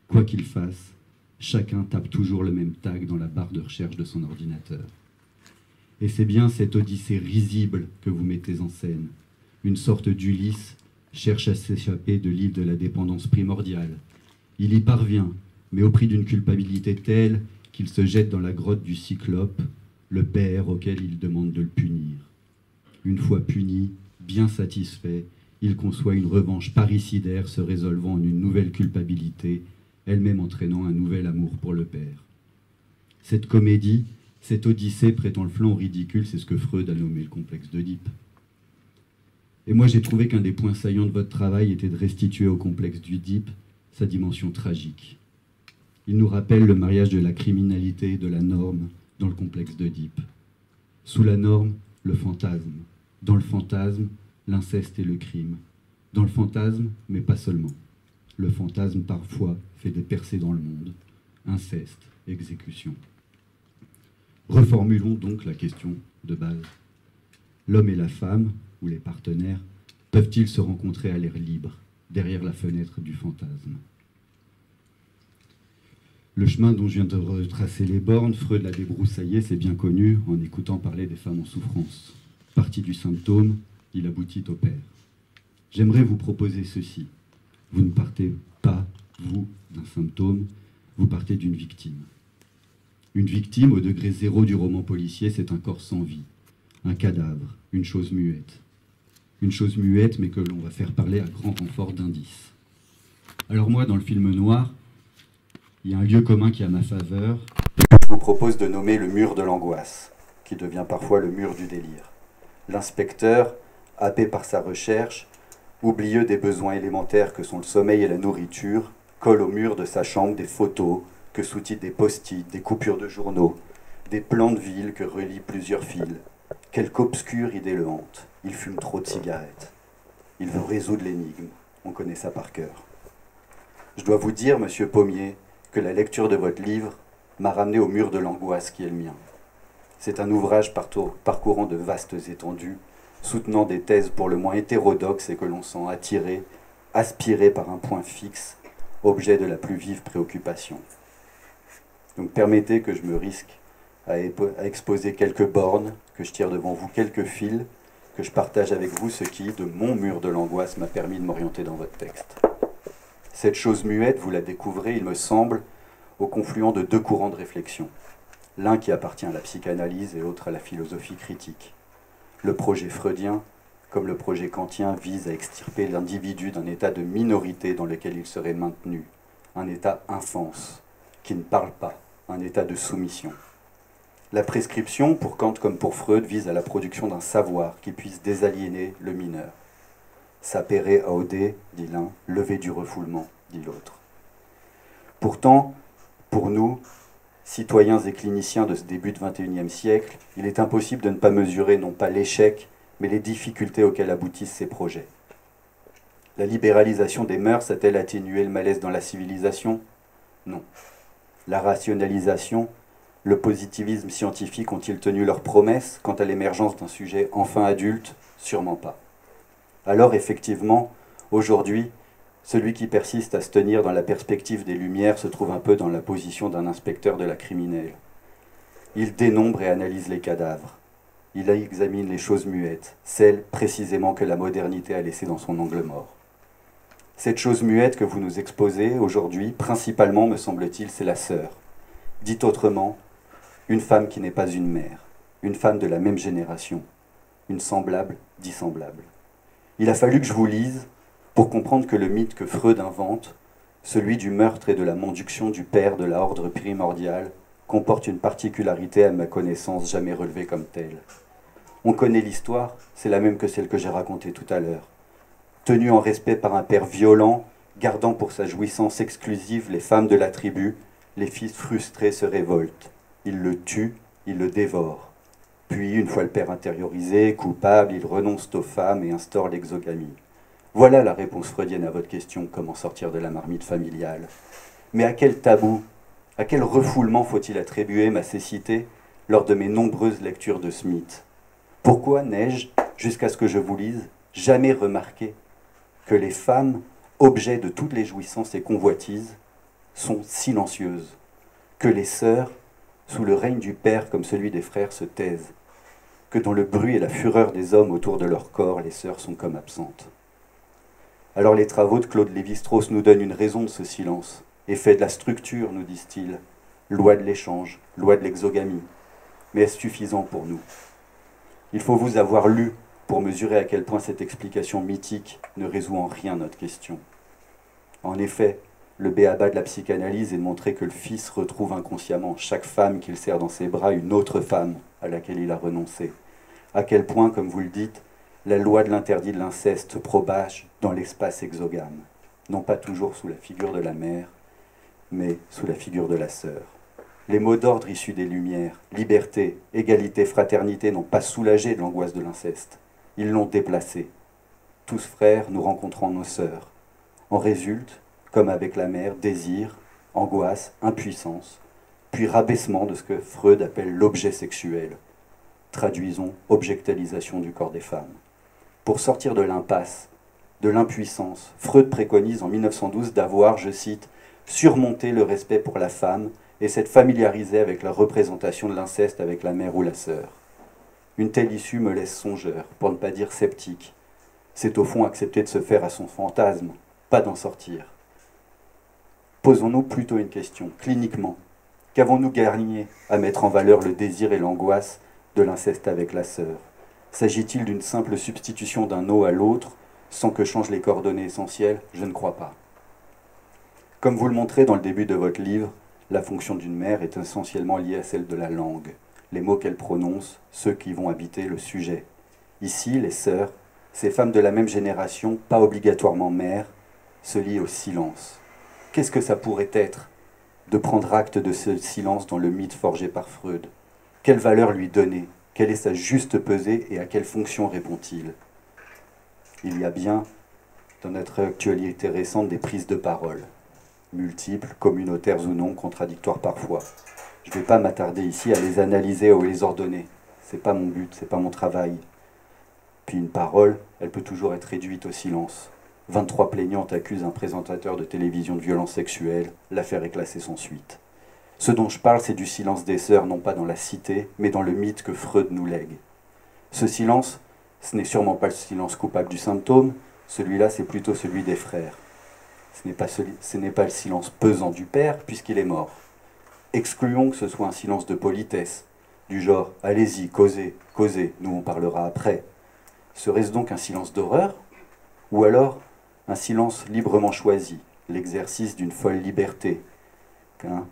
Quoi qu'il fasse, chacun tape toujours le même tag dans la barre de recherche de son ordinateur. Et c'est bien cette odyssée risible que vous mettez en scène. Une sorte d'Ulysse cherche à s'échapper de l'île de la dépendance primordiale. Il y parvient, mais au prix d'une culpabilité telle qu'il se jette dans la grotte du Cyclope, le père auquel il demande de le punir. Une fois puni, bien satisfait, il conçoit une revanche parricidaire se résolvant en une nouvelle culpabilité, elle-même entraînant un nouvel amour pour le père. Cette comédie, cette odyssée prêtant le flanc au ridicule, c'est ce que Freud a nommé le complexe d'Oedipe. Et moi j'ai trouvé qu'un des points saillants de votre travail était de restituer au complexe d'Oedipe sa dimension tragique. Il nous rappelle le mariage de la criminalité et de la norme dans le complexe d'Oedipe. Sous la norme, le fantasme. Dans le fantasme, l'inceste et le crime. Dans le fantasme, mais pas seulement. Le fantasme, parfois, fait des percées dans le monde. Inceste, exécution. Reformulons donc la question de base. L'homme et la femme, ou les partenaires, peuvent-ils se rencontrer à l'air libre, derrière la fenêtre du fantasme? Le chemin dont je viens de retracer les bornes, Freud l'a débroussaillé, c'est bien connu, en écoutant parler des femmes en souffrance. Parti du symptôme, il aboutit au père. J'aimerais vous proposer ceci. Vous ne partez pas, vous, d'un symptôme, vous partez d'une victime. Une victime, au degré zéro du roman policier, c'est un corps sans vie, un cadavre, une chose muette. Une chose muette, mais que l'on va faire parler à grand renfort d'indices. Alors moi, dans le film noir, il y a un lieu commun qui est à ma faveur. Je vous propose de nommer le mur de l'angoisse, qui devient parfois le mur du délire. L'inspecteur, happé par sa recherche, oublieux des besoins élémentaires que sont le sommeil et la nourriture, colle au mur de sa chambre des photos que sous-titrent des post-it, des coupures de journaux, des plans de ville que relient plusieurs fils. Quelque obscure idée le hante. Il fume trop de cigarettes. Il veut résoudre l'énigme. On connaît ça par cœur. Je dois vous dire, monsieur Pommier, que la lecture de votre livre m'a ramené au mur de l'angoisse qui est le mien. C'est un ouvrage parcourant de vastes étendues, soutenant des thèses pour le moins hétérodoxes et que l'on sent attiré, aspiré par un point fixe, objet de la plus vive préoccupation. Donc permettez que je me risque à exposer quelques bornes, que je tire devant vous quelques fils, que je partage avec vous ce qui, de mon mur de l'angoisse, m'a permis de m'orienter dans votre texte. Cette chose muette, vous la découvrez, il me semble, au confluent de deux courants de réflexion. L'un qui appartient à la psychanalyse et l'autre à la philosophie critique. Le projet freudien, comme le projet kantien, vise à extirper l'individu d'un état de minorité dans lequel il serait maintenu, un état infance, qui ne parle pas, un état de soumission. La prescription, pour Kant comme pour Freud, vise à la production d'un savoir qui puisse désaliéner le mineur. Sapere aude, dit l'un, lever du refoulement, dit l'autre. Pourtant, pour nous, citoyens et cliniciens de ce début de XXIe siècle, il est impossible de ne pas mesurer non pas l'échec, mais les difficultés auxquelles aboutissent ces projets. La libéralisation des mœurs a-t-elle atténué le malaise dans la civilisation? Non. La rationalisation, le positivisme scientifique ont-ils tenu leurs promesses quant à l'émergence d'un sujet enfin adulte? Sûrement pas. Alors effectivement, aujourd'hui, celui qui persiste à se tenir dans la perspective des Lumières se trouve un peu dans la position d'un inspecteur de la criminelle. Il dénombre et analyse les cadavres. Il examine les choses muettes, celles précisément que la modernité a laissées dans son angle mort. Cette chose muette que vous nous exposez aujourd'hui, principalement, me semble-t-il, c'est la sœur. Dit autrement, une femme qui n'est pas une mère, une femme de la même génération, une semblable dissemblable. Il a fallu que je vous lise pour comprendre que le mythe que Freud invente, celui du meurtre et de la monduction du père de la ordre primordial, comporte une particularité à ma connaissance jamais relevée comme telle. On connaît l'histoire, c'est la même que celle que j'ai racontée tout à l'heure. Tenu en respect par un père violent, gardant pour sa jouissance exclusive les femmes de la tribu, les fils frustrés se révoltent. Ils le tuent, ils le dévorent. Puis, une fois le père intériorisé, coupable, ils renoncent aux femmes et instaurent l'exogamie. Voilà la réponse freudienne à votre question, comment sortir de la marmite familiale. Mais à quel tabou, à quel refoulement faut-il attribuer ma cécité lors de mes nombreuses lectures de Smith? Pourquoi n'ai-je, jusqu'à ce que je vous lise, jamais remarqué que les femmes, objets de toutes les jouissances et convoitises, sont silencieuses, que les sœurs, sous le règne du père comme celui des frères, se taisent, que dans le bruit et la fureur des hommes autour de leur corps, les sœurs sont comme absentes. Alors les travaux de Claude Lévi-Strauss nous donnent une raison de ce silence. Effet de la structure, nous disent-ils, loi de l'échange, loi de l'exogamie. Mais est-ce suffisant pour nous? Il faut vous avoir lu pour mesurer à quel point cette explication mythique ne résout en rien notre question. En effet, le b.a.-ba de la psychanalyse est de montrer que le fils retrouve inconsciemment chaque femme qu'il serre dans ses bras une autre femme à laquelle il a renoncé. À quel point, comme vous le dites, la loi de l'interdit de l'inceste propage dans l'espace exogame, non pas toujours sous la figure de la mère, mais sous la figure de la sœur. Les mots d'ordre issus des Lumières, liberté, égalité, fraternité, n'ont pas soulagé de l'angoisse de l'inceste. Ils l'ont déplacé. Tous frères, nous rencontrons nos sœurs. En résulte, comme avec la mère, désir, angoisse, impuissance, puis rabaissement de ce que Freud appelle l'objet sexuel. Traduisons, objectalisation du corps des femmes. Pour sortir de l'impasse, de l'impuissance, Freud préconise en 1912 d'avoir, je cite, surmonté le respect pour la femme et s'être familiarisé avec la représentation de l'inceste avec la mère ou la sœur. Une telle issue me laisse songeur, pour ne pas dire sceptique. C'est au fond accepter de se faire à son fantasme, pas d'en sortir. Posons-nous plutôt une question, cliniquement. Qu'avons-nous gagné à mettre en valeur le désir et l'angoisse de l'inceste avec la sœur? S'agit-il d'une simple substitution d'un os à l'autre, sans que changent les coordonnées essentielles? Je ne crois pas. Comme vous le montrez dans le début de votre livre, la fonction d'une mère est essentiellement liée à celle de la langue, les mots qu'elle prononce, ceux qui vont habiter le sujet. Ici, les sœurs, ces femmes de la même génération, pas obligatoirement mères, se lient au silence. Qu'est-ce que ça pourrait être de prendre acte de ce silence dans le mythe forgé par Freud? Quelle valeur lui donner? Quelle est sa juste pesée et à quelle fonction répond-il? Il y a bien, dans notre actualité récente, des prises de parole, multiples, communautaires ou non, contradictoires parfois. Je ne vais pas m'attarder ici à les analyser ou les ordonner. Ce n'est pas mon but, ce n'est pas mon travail. Puis une parole, elle peut toujours être réduite au silence. 23 plaignantes accusent un présentateur de télévision de violence sexuelle. L'affaire est classée sans suite. Ce dont je parle, c'est du silence des sœurs, non pas dans la cité, mais dans le mythe que Freud nous lègue. Ce silence, ce n'est sûrement pas le silence coupable du symptôme, celui-là, c'est plutôt celui des frères. Ce n'est pas le silence pesant du père, puisqu'il est mort. Excluons que ce soit un silence de politesse, du genre « allez-y, causez, causez, nous on parlera après ». Serait-ce donc un silence d'horreur? Ou alors un silence librement choisi, l'exercice d'une folle liberté,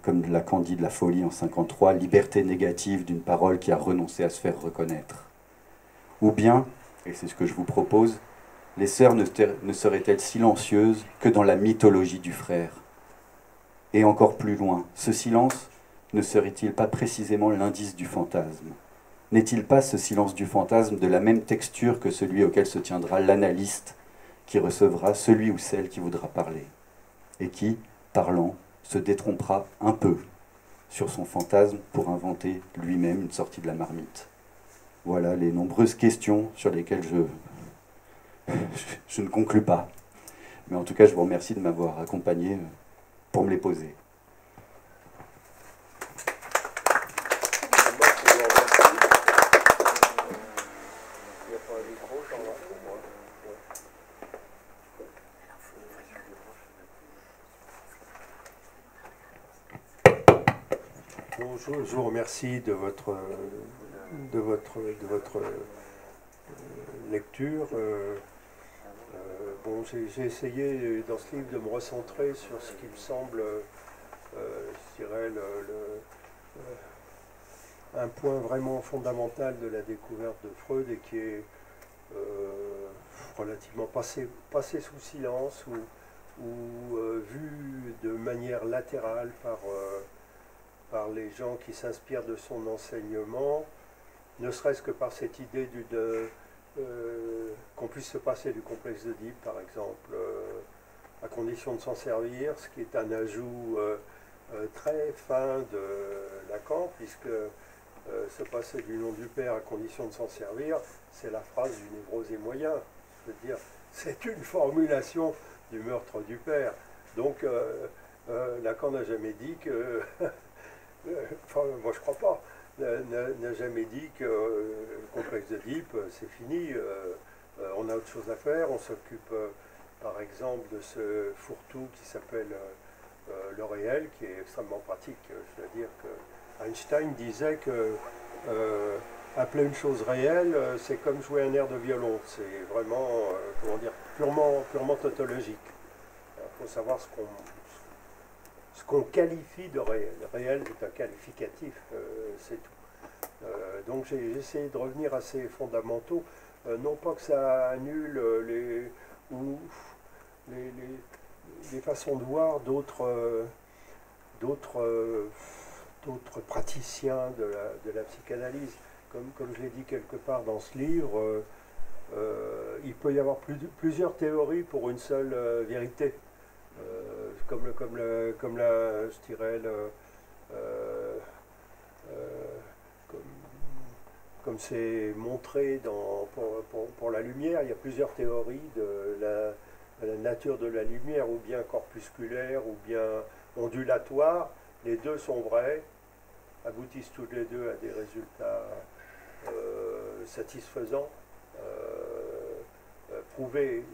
comme Lacan dit de la folie en 1953, liberté négative d'une parole qui a renoncé à se faire reconnaître. Ou bien, et c'est ce que je vous propose, les sœurs ne seraient-elles silencieuses que dans la mythologie du frère? Et encore plus loin, ce silence ne serait-il pas précisément l'indice du fantasme? N'est-il pas ce silence du fantasme de la même texture que celui auquel se tiendra l'analyste qui recevra celui ou celle qui voudra parler, et qui, parlant, se détrompera un peu sur son fantasme pour inventer lui-même une sortie de la marmite? Voilà les nombreuses questions sur lesquelles je ne conclus pas. Mais en tout cas, je vous remercie de m'avoir accompagné pour me les poser. Bon, je vous remercie de votre lecture. Bon, j'ai essayé dans ce livre de me recentrer sur ce qui me semble, je dirais, un point vraiment fondamental de la découverte de Freud et qui est relativement passé sous silence ou vu de manière latérale par les gens qui s'inspirent de son enseignement, ne serait-ce que par cette idée qu'on puisse se passer du complexe d'Oedipe, par exemple, à condition de s'en servir, ce qui est un ajout très fin de Lacan, puisque se passer du nom du père à condition de s'en servir, c'est la phrase du névrosé moyen. Je veux dire, c'est une formulation du meurtre du père. Donc, Lacan n'a jamais dit que, enfin moi je crois pas, n'a jamais dit que le complexe d'Oedipe c'est fini, on a autre chose à faire, on s'occupe par exemple de ce fourre-tout qui s'appelle le réel, qui est extrêmement pratique. Je veux dire que Einstein disait que appeler une chose réelle, c'est comme jouer un air de violon, c'est vraiment, comment dire, purement tautologique. Il faut savoir ce qu'on qualifie de réel. Réel est un qualificatif, c'est tout. Donc j'ai essayé de revenir à ces fondamentaux, non pas que ça annule les façons de voir d'autres praticiens de la psychanalyse. Comme je l'ai dit quelque part dans ce livre, il peut y avoir plusieurs théories pour une seule vérité. Comme je dirais, comme c'est montré pour la lumière, il y a plusieurs théories de la nature de la lumière, ou bien corpusculaire, ou bien ondulatoire. Les deux sont vrais, aboutissent tous les deux à des résultats satisfaisants, prouvés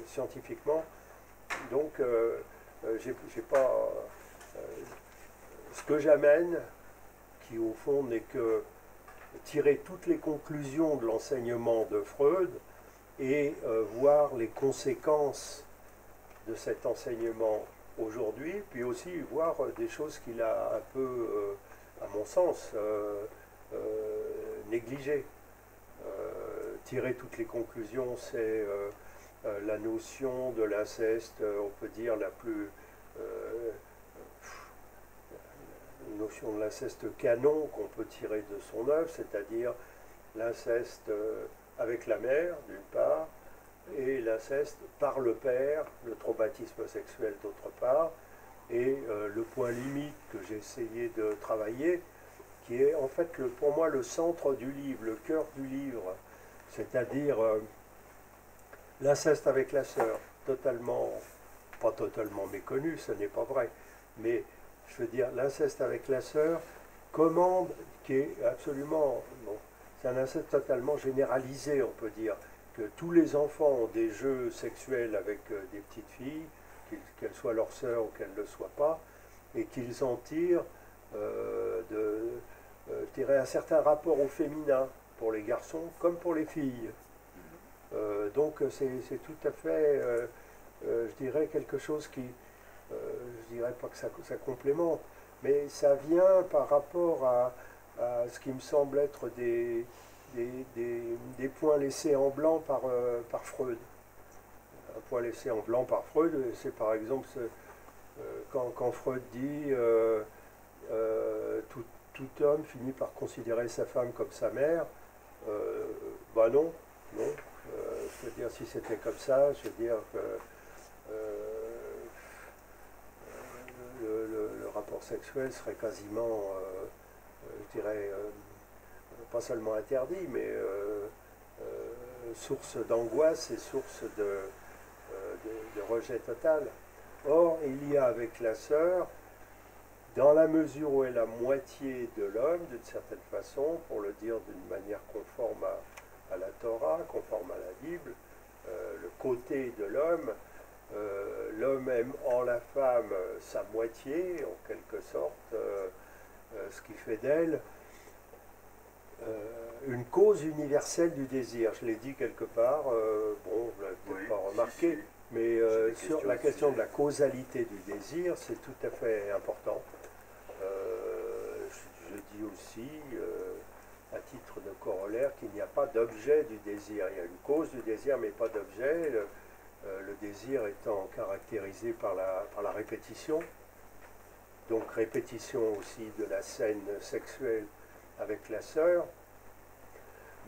scientifiquement. Donc, j'ai pas. Ce que j'amène, qui au fond n'est que tirer toutes les conclusions de l'enseignement de Freud et voir les conséquences de cet enseignement aujourd'hui, puis aussi voir des choses qu'il a un peu, à mon sens, négligées. Tirer toutes les conclusions, c'est la notion de l'inceste, on peut dire la plus... une notion de l'inceste canon qu'on peut tirer de son œuvre, c'est-à-dire l'inceste avec la mère, d'une part, et l'inceste par le père, le traumatisme sexuel d'autre part, et le point limite que j'ai essayé de travailler, qui est en fait pour moi le centre du livre, le cœur du livre, c'est-à-dire l'inceste avec la sœur, pas totalement méconnu, ce n'est pas vrai, mais je veux dire l'inceste avec la sœur, qui est absolument, bon, c'est un inceste totalement généralisé, on peut dire, que tous les enfants ont des jeux sexuels avec des petites filles, qu'elles soient leur sœur ou qu'elles ne le soient pas, et qu'ils en tirent un certain rapport au féminin pour les garçons comme pour les filles. Donc c'est tout à fait, je dirais, quelque chose qui, je dirais pas que ça complémente, mais ça vient par rapport à ce qui me semble être des points laissés en blanc par Freud. Un point laissé en blanc par Freud, c'est par exemple quand Freud dit tout homme finit par considérer sa femme comme sa mère. Bah non. Je veux dire, si c'était comme ça, je veux dire que le rapport sexuel serait quasiment, je dirais, pas seulement interdit, mais source d'angoisse et source de rejet total. Or, il y a avec la sœur, dans la mesure où elle est la moitié de l'homme, d'une certaine façon, pour le dire d'une manière conforme à la Torah, conforme à la Bible, le côté de l'homme, l'homme aime en la femme sa moitié, en quelque sorte, ce qui fait d'elle une cause universelle du désir. Je l'ai dit quelque part, bon, vous l'avez peut-être pas remarqué, mais sur la question de la causalité du désir, c'est tout à fait important. Je dis aussi, à titre de corollaire, qu'il n'y a pas d'objet du désir. Il y a une cause du désir, mais pas d'objet. Le désir étant caractérisé par la répétition, donc répétition aussi de la scène sexuelle avec la sœur,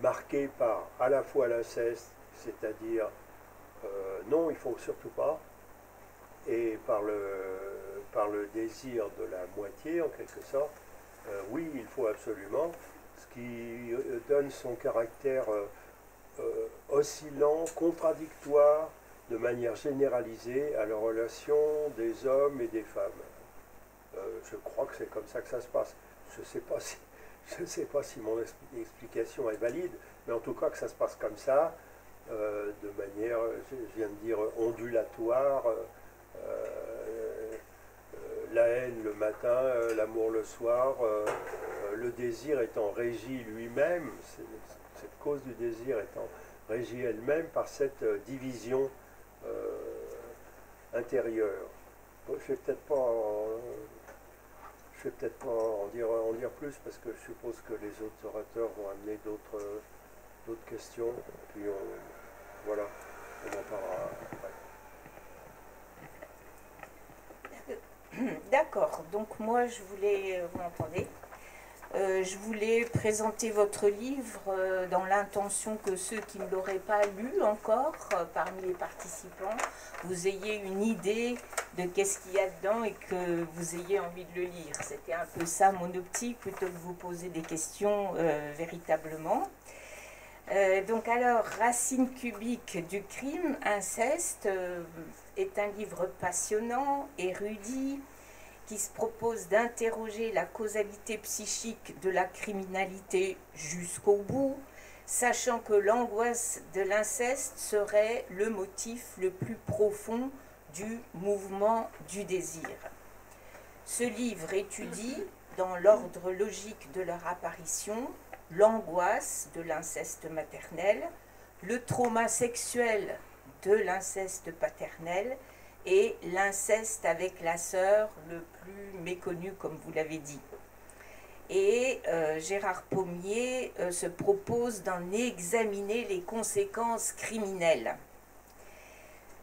marquée par à la fois l'inceste, c'est-à-dire non, il ne faut surtout pas, et par le désir de la moitié, en quelque sorte, oui, il faut absolument, ce qui donne son caractère oscillant, contradictoire, de manière généralisée à la relation des hommes et des femmes. je crois que c'est comme ça que ça se passe. Je ne sais pas si, je sais pas si mon explication est valide, mais en tout cas que ça se passe comme ça, de manière, je viens de dire, ondulatoire, la haine le matin, l'amour le soir, le désir étant régi lui-même, cette cause du désir étant régie elle-même par cette division intérieure. Bon, je ne vais peut-être pas en dire plus parce que je suppose que les autres orateurs vont amener d'autres questions. Puis voilà, on en parlera après. D'accord, donc moi je voulais, vous m'entendez, je voulais présenter votre livre dans l'intention que ceux qui ne l'auraient pas lu encore parmi les participants, vous ayez une idée de qu'est-ce qu'il y a dedans et que vous ayez envie de le lire. C'était un peu ça mon optique, plutôt que de vous poser des questions véritablement. Donc alors, Racine cubique du crime, inceste, est un livre passionnant, érudit, qui se propose d'interroger la causalité psychique de la criminalité jusqu'au bout, sachant que l'angoisse de l'inceste serait le motif le plus profond du mouvement du désir. Ce livre étudie, dans l'ordre logique de leur apparition, l'angoisse de l'inceste maternel, le trauma sexuel de l'inceste paternel et l'inceste avec la sœur, le plus méconnu, comme vous l'avez dit. Et Gérard Pommier se propose d'en examiner les conséquences criminelles.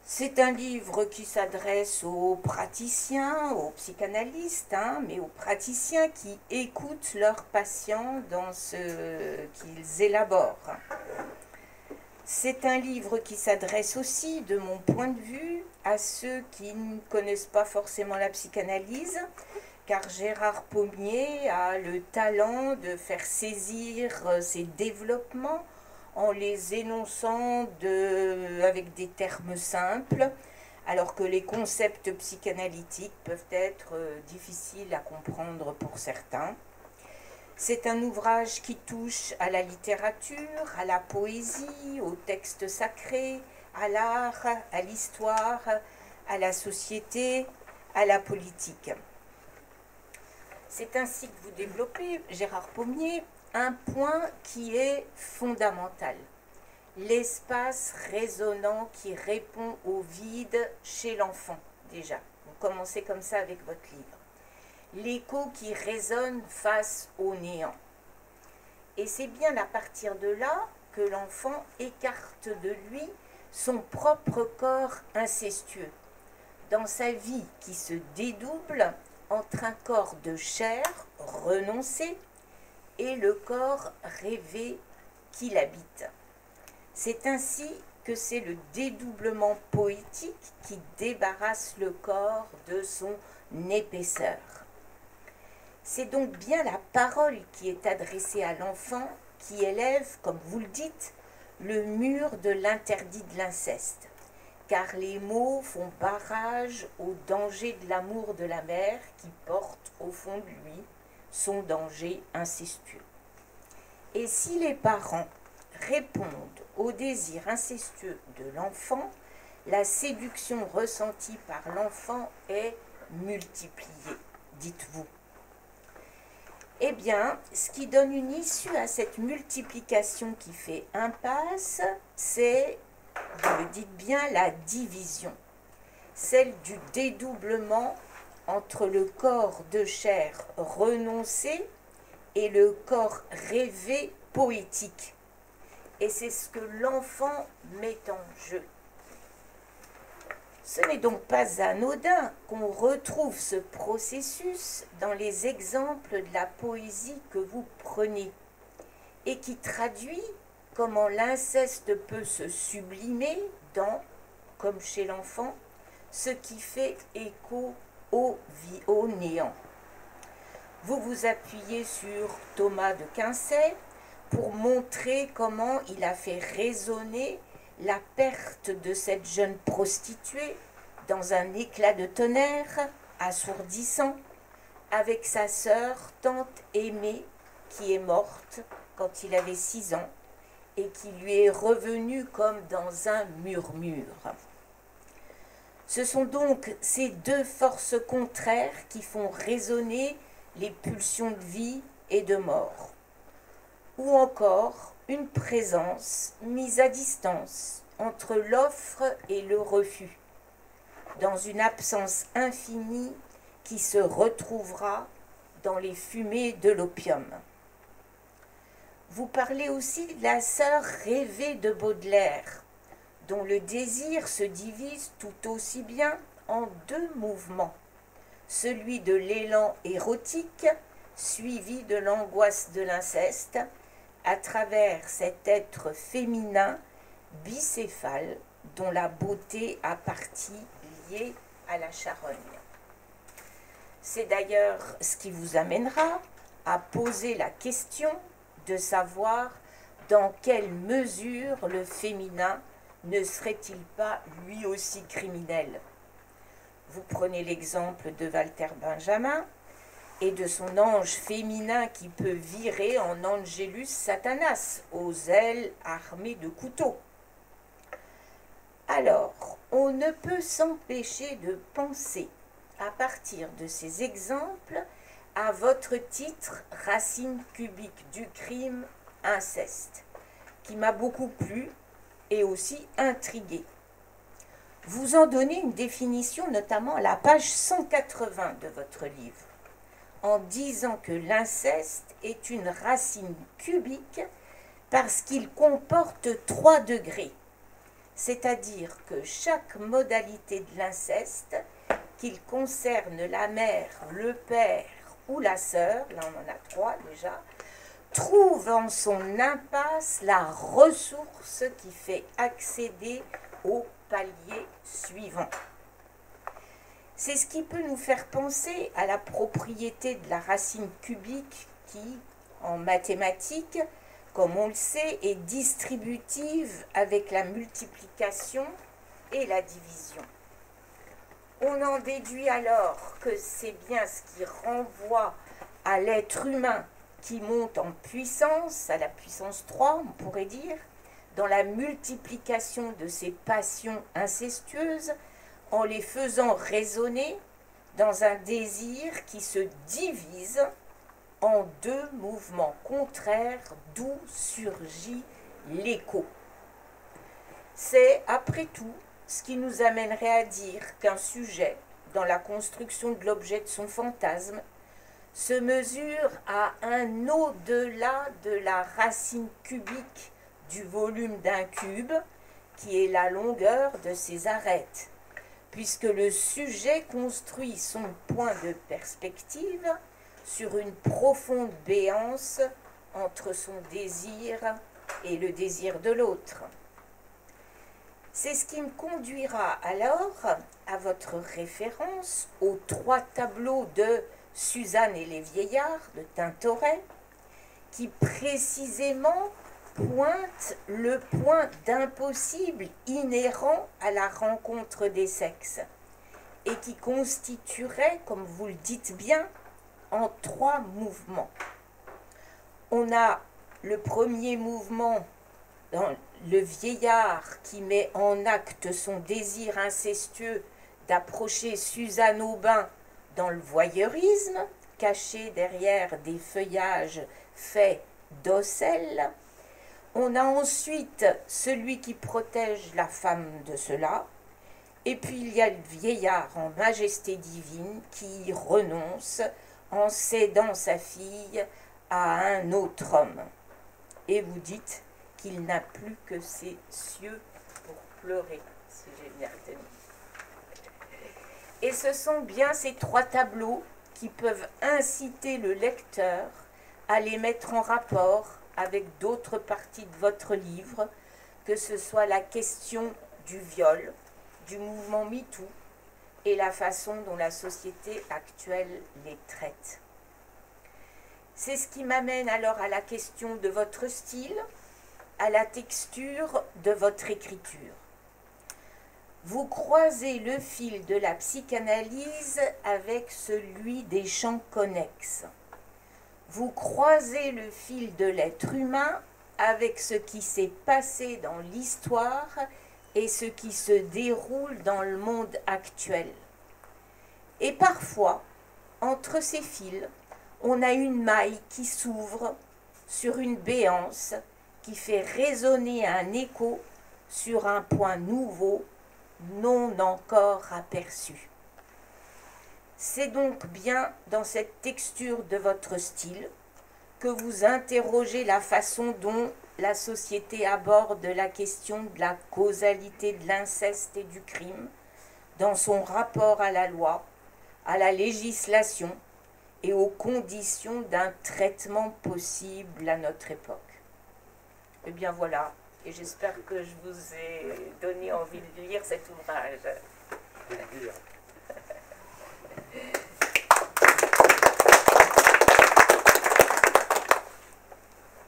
C'est un livre qui s'adresse aux praticiens, aux psychanalystes, mais aux praticiens qui écoutent leurs patients dans ce qu'ils élaborent. C'est un livre qui s'adresse aussi, de mon point de vue, à ceux qui ne connaissent pas forcément la psychanalyse, car Gérard Pommier a le talent de faire saisir ses développements en les énonçant avec des termes simples, alors que les concepts psychanalytiques peuvent être difficiles à comprendre pour certains. C'est un ouvrage qui touche à la littérature, à la poésie, au texte sacré, à l'art, à l'histoire, à la société, à la politique. C'est ainsi que vous développez, Gérard Pommier, un point qui est fondamental. L'espace résonnant qui répond au vide chez l'enfant, déjà. Vous commencez comme ça avec votre livre. L'écho qui résonne face au néant. Et c'est bien à partir de là que l'enfant écarte de lui son propre corps incestueux, dans sa vie qui se dédouble entre un corps de chair renoncé et le corps rêvé qui l'habite. C'est ainsi que c'est le dédoublement poétique qui débarrasse le corps de son épaisseur. C'est donc bien la parole qui est adressée à l'enfant qui élève, comme vous le dites, le mur de l'interdit de l'inceste, car les mots font barrage au danger de l'amour de la mère qui porte au fond de lui son danger incestueux. Et si les parents répondent au désir incestueux de l'enfant, la séduction ressentie par l'enfant est multipliée, dites-vous. Eh bien, ce qui donne une issue à cette multiplication qui fait impasse, c'est, vous le dites bien, la division, celle du dédoublement entre le corps de chair renoncé et le corps rêvé poétique. Et c'est ce que l'enfant met en jeu. Ce n'est donc pas anodin qu'on retrouve ce processus dans les exemples de la poésie que vous prenez et qui traduit comment l'inceste peut se sublimer dans, comme chez l'enfant, ce qui fait écho au néant. Vous vous appuyez sur Thomas de Quincey pour montrer comment il a fait résonner la perte de cette jeune prostituée dans un éclat de tonnerre assourdissant, avec sa sœur, tante Aimée, qui est morte quand il avait 6 ans et qui lui est revenue comme dans un murmure. Ce sont donc ces deux forces contraires qui font résonner les pulsions de vie et de mort, ou encore une présence mise à distance entre l'offre et le refus, dans une absence infinie qui se retrouvera dans les fumées de l'opium. Vous parlez aussi de la sœur rêvée de Baudelaire, dont le désir se divise tout aussi bien en deux mouvements, celui de l'élan érotique suivi de l'angoisse de l'inceste, à travers cet être féminin bicéphale dont la beauté a partie liée à la charogne. C'est d'ailleurs ce qui vous amènera à poser la question de savoir dans quelle mesure le féminin ne serait-il pas lui aussi criminel. Vous prenez l'exemple de Walter Benjamin et de son ange féminin qui peut virer en Angelus Satanas, aux ailes armées de couteaux. Alors, on ne peut s'empêcher de penser, à partir de ces exemples, à votre titre « Racine cubique du crime, inceste », qui m'a beaucoup plu et aussi intrigué. Vous en donnez une définition, notamment à la page 180 de votre livre, en disant que l'inceste est une racine cubique parce qu'il comporte 3 degrés, c'est-à-dire que chaque modalité de l'inceste, qu'il concerne la mère, le père ou la sœur, là on en a 3 déjà, trouve en son impasse la ressource qui fait accéder au palier suivant. C'est ce qui peut nous faire penser à la propriété de la racine cubique qui, en mathématiques, comme on le sait, est distributive avec la multiplication et la division. On en déduit alors que c'est bien ce qui renvoie à l'être humain qui monte en puissance, à la puissance 3, on pourrait dire, dans la multiplication de ses passions incestueuses, en les faisant résonner dans un désir qui se divise en 2 mouvements contraires d'où surgit l'écho. C'est, après tout, ce qui nous amènerait à dire qu'un sujet, dans la construction de l'objet de son fantasme, se mesure à un au-delà de la racine cubique du volume d'un cube, qui est la longueur de ses arêtes, puisque le sujet construit son point de perspective sur une profonde béance entre son désir et le désir de l'autre. C'est ce qui me conduira alors à votre référence aux 3 tableaux de Suzanne et les vieillards de Tintoret, qui précisément pointent le point d'impossible inhérent à la rencontre des sexes, et qui constituerait, comme vous le dites bien, en 3 mouvements. On a le premier mouvement dans le vieillard qui met en acte son désir incestueux d'approcher Suzanne Aubin dans le voyeurisme, caché derrière des feuillages faits d'ocelles. On a ensuite celui qui protège la femme de cela, et puis il y a le vieillard en majesté divine qui renonce en cédant sa fille à un autre homme. Et vous dites qu'il n'a plus que ses cieux pour pleurer, si j'ai bien retenu. Et ce sont bien ces 3 tableaux qui peuvent inciter le lecteur à les mettre en rapport avec d'autres parties de votre livre, que ce soit la question du viol, du mouvement MeToo et la façon dont la société actuelle les traite. C'est ce qui m'amène alors à la question de votre style, à la texture de votre écriture. vous croisez le fil de la psychanalyse avec celui des champs connexes. Vous croisez le fil de l'être humain avec ce qui s'est passé dans l'histoire et ce qui se déroule dans le monde actuel. Et parfois, entre ces fils, on a une maille qui s'ouvre sur une béance qui fait résonner un écho sur un point nouveau, non encore aperçu. C'est donc bien dans cette texture de votre style que vous interrogez la façon dont la société aborde la question de la causalité de l'inceste et du crime dans son rapport à la loi, à la législation et aux conditions d'un traitement possible à notre époque. Eh bien voilà, et j'espère que je vous ai donné envie de lire cet ouvrage. Je vais le dire.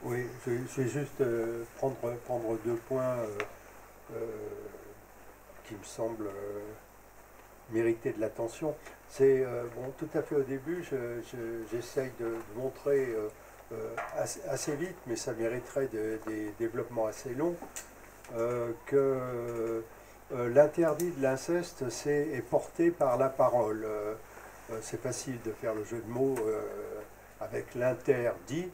Oui, je vais juste prendre deux points qui me semblent mériter de l'attention. C'est, bon, tout à fait au début, j'essaye de montrer assez vite, mais ça mériterait des développements assez longs, que l'interdit de l'inceste est porté par la parole. C'est facile de faire le jeu de mots avec l'interdit,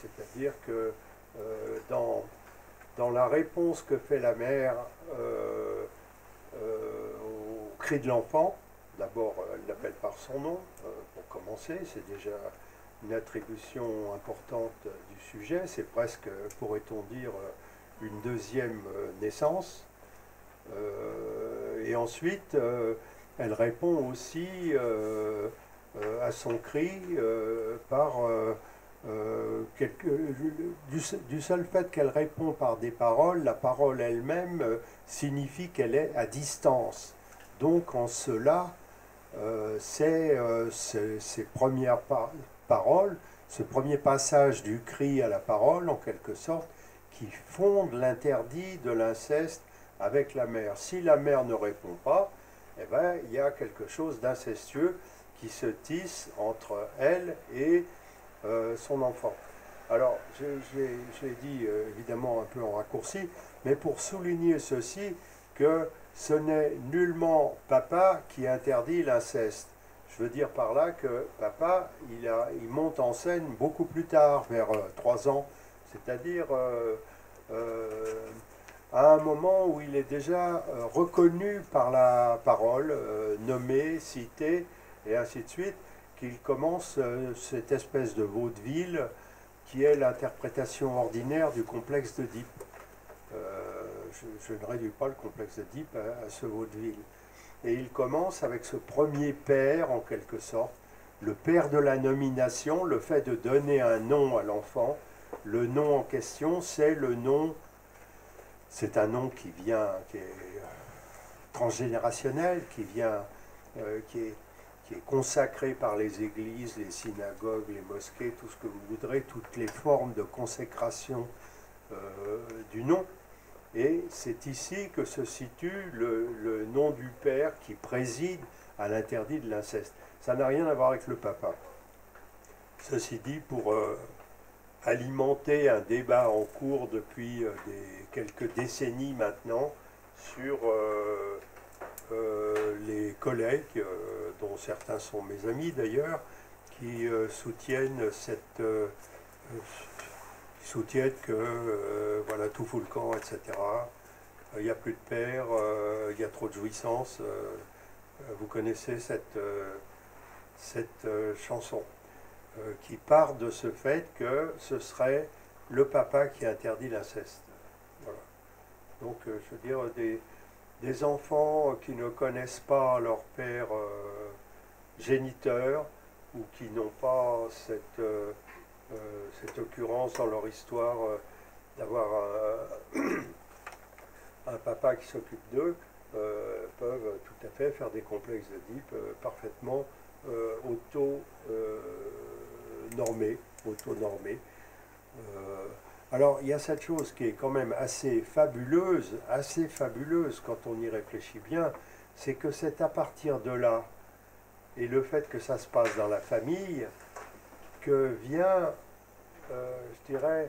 c'est-à-dire que dans la réponse que fait la mère au cri de l'enfant, d'abord elle l'appelle par son nom, pour commencer, c'est déjà une attribution importante du sujet, c'est presque, pourrait-on dire, une deuxième naissance. Et ensuite, elle répond aussi à son cri par du seul fait qu'elle répond par des paroles, la parole elle-même signifie qu'elle est à distance. Donc en cela, ces premières paroles, ce premier passage du cri à la parole, en quelque sorte, qui fonde l'interdit de l'inceste avec la mère. Si la mère ne répond pas, eh ben, il y a quelque chose d'incestueux qui se tisse entre elle et son enfant. Alors, je l'ai dit évidemment un peu en raccourci, mais pour souligner ceci, que ce n'est nullement papa qui interdit l'inceste. Je veux dire par là que papa, il monte en scène beaucoup plus tard, vers 3 ans, c'est-à-dire à un moment où il est déjà reconnu par la parole, nommé, cité, et ainsi de suite, qu'il commence cette espèce de vaudeville qui est l'interprétation ordinaire du complexe d'Oedipe. Je ne réduis pas le complexe d'Oedipe à ce vaudeville. Et il commence avec ce premier père, en quelque sorte, le père de la nomination, le fait de donner un nom à l'enfant. Le nom en question, c'est le nom, c'est un nom qui est transgénérationnel, qui est consacré par les églises, les synagogues, les mosquées, tout ce que vous voudrez, toutes les formes de consécration du nom. Et c'est ici que se situe le nom du père qui préside à l'interdit de l'inceste. Ça n'a rien à voir avec le papa. Ceci dit, pour alimenter un débat en cours depuis quelques décennies maintenant sur les collègues, dont certains sont mes amis d'ailleurs, qui soutiennent que voilà, tout fout le camp, etc. Il n'y a plus de père, il y a trop de jouissance. Vous connaissez cette chanson qui part de ce fait que ce serait le papa qui interdit l'inceste. Voilà. Donc, je veux dire, des enfants qui ne connaissent pas leur père géniteur ou qui n'ont pas cette occurrence dans leur histoire d'avoir un papa qui s'occupe d'eux, peuvent tout à fait faire des complexes d'Oedipe parfaitement auto-normés. Alors, il y a cette chose qui est quand même assez fabuleuse quand on y réfléchit bien, c'est que c'est à partir de là, et le fait que ça se passe dans la famille, que vient, je dirais,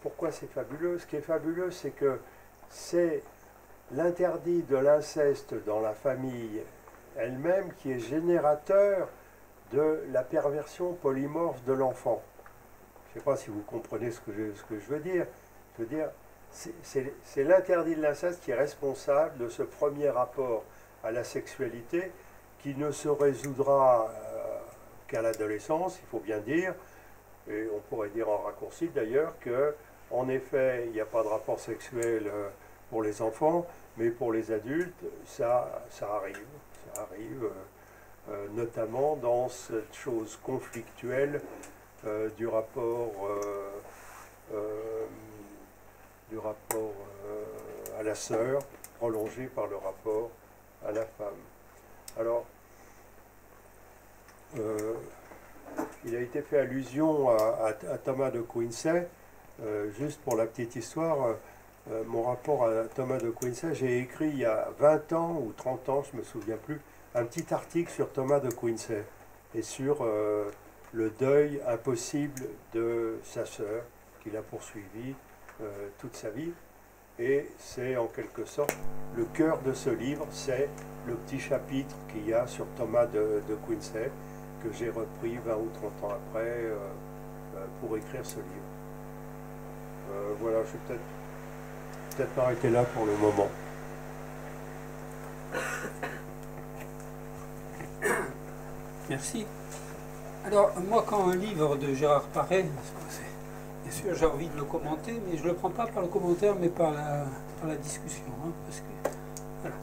pourquoi c'est fabuleux? Ce qui est fabuleux, c'est que c'est l'interdit de l'inceste dans la famille elle-même qui est générateur de la perversion polymorphe de l'enfant. Je ne sais pas si vous comprenez ce que je veux dire. Je veux dire, c'est l'interdit de l'inceste qui est responsable de ce premier rapport à la sexualité qui ne se résoudra qu'à l'adolescence, il faut bien dire, et on pourrait dire en raccourci d'ailleurs que, en effet, il n'y a pas de rapport sexuel pour les enfants, mais pour les adultes, ça arrive. Ça arrive notamment dans cette chose conflictuelle du rapport à la sœur, prolongé par le rapport à la femme. Alors, il a été fait allusion à Thomas de Quincey. Juste pour la petite histoire, mon rapport à Thomas de Quincey, j'ai écrit il y a 20 ans ou 30 ans, je ne me souviens plus, un petit article sur Thomas de Quincey et sur le deuil impossible de sa sœur qu'il a poursuivi toute sa vie. Et c'est en quelque sorte le cœur de ce livre, c'est le petit chapitre qu'il y a sur Thomas de Quincey que j'ai repris 20 ou 30 ans après pour écrire ce livre. Voilà, je vais peut-être m'arrêter là pour le moment. Merci. Alors, moi, quand un livre de Gérard paraît, bien sûr, j'ai envie de le commenter, mais je ne le prends pas par le commentaire, mais par la discussion. Hein, parce que, voilà.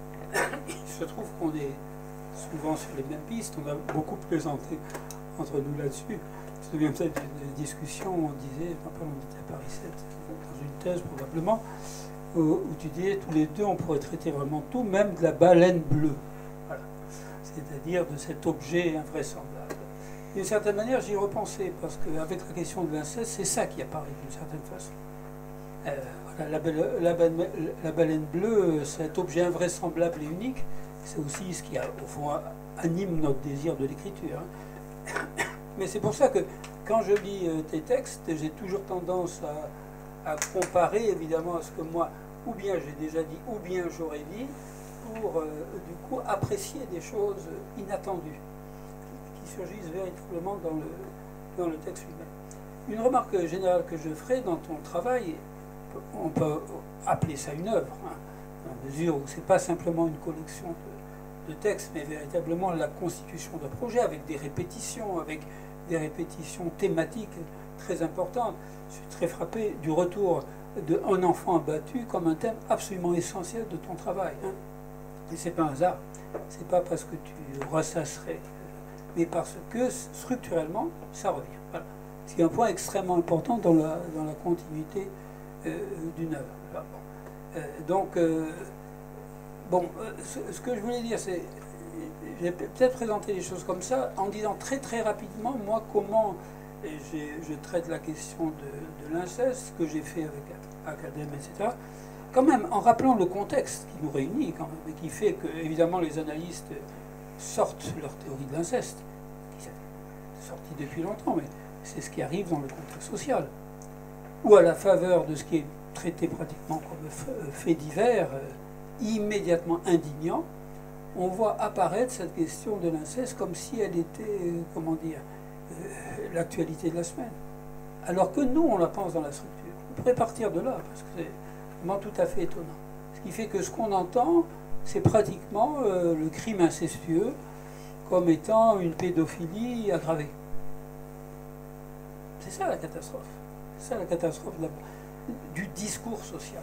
Il se trouve qu'on est souvent sur les mêmes pistes, on a beaucoup plaisanté entre nous là-dessus. Je me souviens peut-être d'une discussion où on disait, on était à Paris 7, dans une thèse probablement, où tu disais, tous les deux, on pourrait traiter vraiment tout, même de la baleine bleue. Voilà. C'est-à-dire de cet objet invraisemblable. D'une certaine manière, j'y repensais, parce qu'avec la question de l'inceste, c'est ça qui apparaît d'une certaine façon. Voilà, la baleine bleue, cet objet invraisemblable et unique, c'est aussi ce qui, au fond, anime notre désir de l'écriture. Hein. Mais c'est pour ça que, quand je lis tes textes, j'ai toujours tendance à comparer, évidemment, à ce que moi, ou bien j'ai déjà dit, ou bien j'aurais dit, pour, du coup, apprécier des choses inattendues, qui surgissent véritablement dans le texte lui-même. Une remarque générale que je ferai dans ton travail, on peut appeler ça une œuvre, hein, dans la mesure où ce n'est pas simplement une collection de textes, mais véritablement la constitution d'un projet avec des répétitions thématiques très importantes. Je suis très frappé du retour d'un enfant abattu comme un thème absolument essentiel de ton travail. Hein. Et c'est pas un hasard, c'est pas parce que tu ressasserais, mais parce que structurellement, ça revient. Voilà. C'est un point extrêmement important dans la continuité d'une œuvre. Ce que je voulais dire, c'est, j'ai peut-être présenté les choses comme ça, en disant très très rapidement, moi, comment je traite la question de l'inceste, ce que j'ai fait avec Academ, etc., quand même en rappelant le contexte qui nous réunit, quand même, et qui fait que, évidemment, les analystes sortent leur théorie de l'inceste, qui est sortie depuis longtemps, mais c'est ce qui arrive dans le contexte social, ou à la faveur de ce qui est traité pratiquement comme fait divers, immédiatement indignant, on voit apparaître cette question de l'inceste comme si elle était, l'actualité de la semaine. Alors que nous, on la pense dans la structure. On pourrait partir de là, parce que c'est vraiment tout à fait étonnant. Ce qui fait que ce qu'on entend, c'est pratiquement le crime incestueux comme étant une pédophilie aggravée. C'est ça la catastrophe. C'est ça la catastrophe du discours social.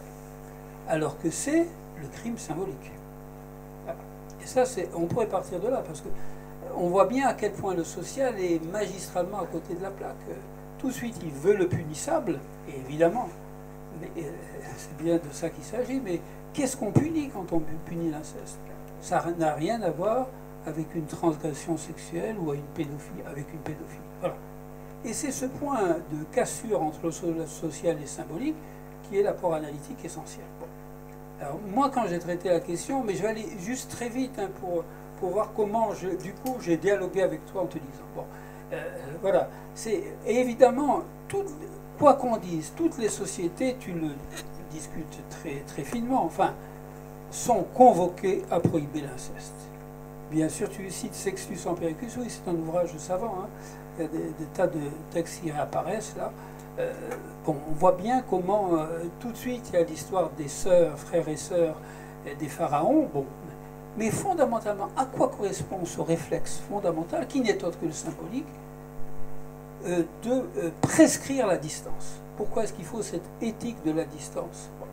Alors que c'est le crime symbolique. Et ça, on pourrait partir de là, parce qu'on voit bien à quel point le social est magistralement à côté de la plaque. Tout de suite, il veut le punissable, et évidemment, c'est bien de ça qu'il s'agit, mais qu'est-ce qu'on punit quand on punit l'inceste? Ça n'a rien à voir avec une transgression sexuelle ou avec une pédophilie. Voilà. Et c'est ce point de cassure entre le social et le symbolique qui est l'apport analytique essentiel. Bon. Alors moi, quand j'ai traité la question, mais je vais aller juste très vite hein, pour voir comment, du coup, j'ai dialogué avec toi en te disant, bon, voilà, et évidemment, quoi qu'on dise, toutes les sociétés, tu le discutes très, très finement, enfin, sont convoquées à prohiber l'inceste. Bien sûr, tu cites Sextus Empiricus, oui, c'est un ouvrage savant, hein. Il y a des tas de textes qui apparaissent là. Bon, on voit bien comment tout de suite il y a l'histoire des sœurs, frères et sœurs, des pharaons. Bon, mais fondamentalement, à quoi correspond ce réflexe fondamental, qui n'est autre que le symbolique, de prescrire la distance? Pourquoi est-ce qu'il faut cette éthique de la distance? Bon.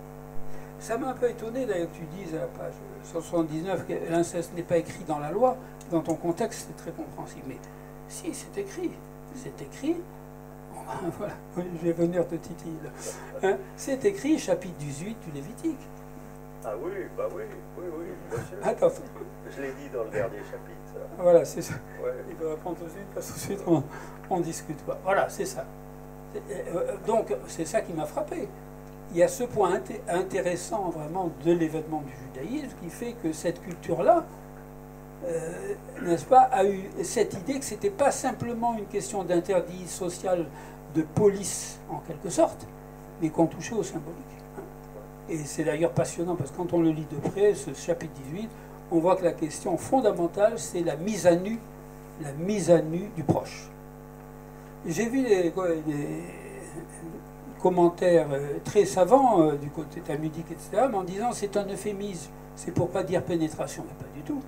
Ça m'a un peu étonné d'ailleurs que tu dises à la page 179 que l'inceste n'est pas écrit dans la loi. Dans ton contexte, c'est très compréhensible. Mais si, c'est écrit. C'est écrit. Voilà, je vais venir te titiller là. Hein, c'est écrit, chapitre 18 du Lévitique. Ah oui, bah oui, bien sûr. Attends. Je l'ai dit dans le dernier chapitre. Ça. Voilà, c'est ça. Ouais. Il va répondre tout de suite, parce que tout de suite on discute pas. Voilà, c'est ça. Donc, c'est ça qui m'a frappé. Il y a ce point intéressant vraiment de l'événement du judaïsme qui fait que cette culture-là, n'est-ce pas, a eu cette idée que ce n'était pas simplement une question d'interdit social, de police en quelque sorte, mais qu'on touchait au symbolique. Et c'est d'ailleurs passionnant parce que quand on le lit de près, ce chapitre 18, on voit que la question fondamentale, c'est la mise à nu du proche. J'ai vu des commentaires très savants du côté talmudique, etc., mais en disant c'est un euphémisme, c'est pour pas dire pénétration, mais pas du tout.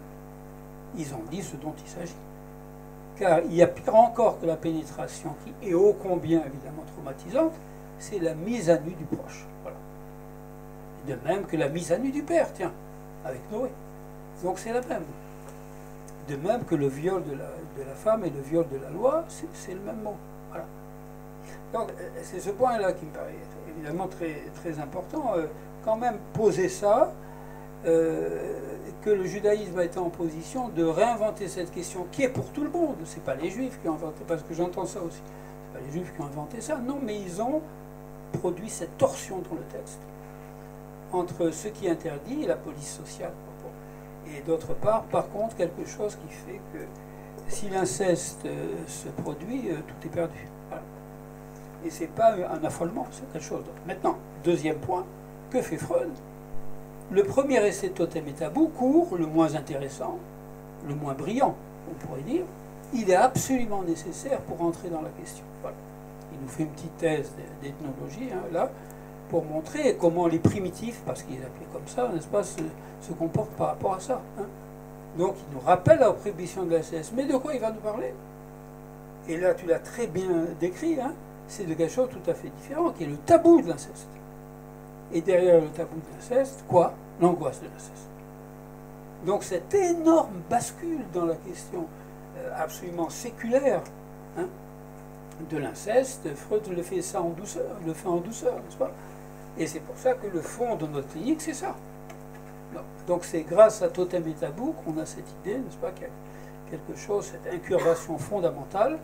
Ils ont dit ce dont il s'agit. Car il y a pire encore que la pénétration, qui est ô combien évidemment traumatisante, c'est la mise à nu du proche. Voilà. De même que la mise à nu du père, tiens, avec Noé. Donc c'est la même. De même que le viol de la femme et le viol de la loi, c'est le même mot. Voilà. Donc c'est ce point-là qui me paraît évidemment très, très important. Quand même poser ça, que le judaïsme a été en position de réinventer cette question qui est pour tout le monde. Ce n'est pas les juifs qui ont inventé, parce que j'entends ça aussi. Ce n'est pas les juifs qui ont inventé ça, non, mais ils ont produit cette torsion dans le texte entre ce qui est interdit et la police sociale. Et d'autre part, par contre, quelque chose qui fait que si l'inceste se produit, tout est perdu. Voilà. Et ce n'est pas un affolement, c'est quelque chose d'autre. Maintenant, deuxième point, que fait Freud? Le premier essai de Totem et Tabou, court, le moins intéressant, le moins brillant, on pourrait dire, il est absolument nécessaire pour entrer dans la question. Voilà. Il nous fait une petite thèse d'ethnologie, hein, là, pour montrer comment les primitifs, parce qu'il est appelé comme ça, n'est-ce pas, se comportent par rapport à ça. Hein. Donc il nous rappelle la prohibition de l'inceste. Mais de quoi il va nous parler? Et là, tu l'as très bien décrit, hein, c'est de quelque chose tout à fait différent, qui est le tabou de l'inceste. Et derrière le tabou de l'inceste, quoi? L'angoisse de l'inceste. Donc cette énorme bascule dans la question absolument séculaire, hein, de l'inceste, Freud le fait ça en douceur, n'est-ce pas? Et c'est pour ça que le fond de notre clinique, c'est ça. Donc c'est grâce à Totem et Tabou qu'on a cette idée, n'est-ce pas, qu'il y a quelque chose, cette incurvation fondamentale,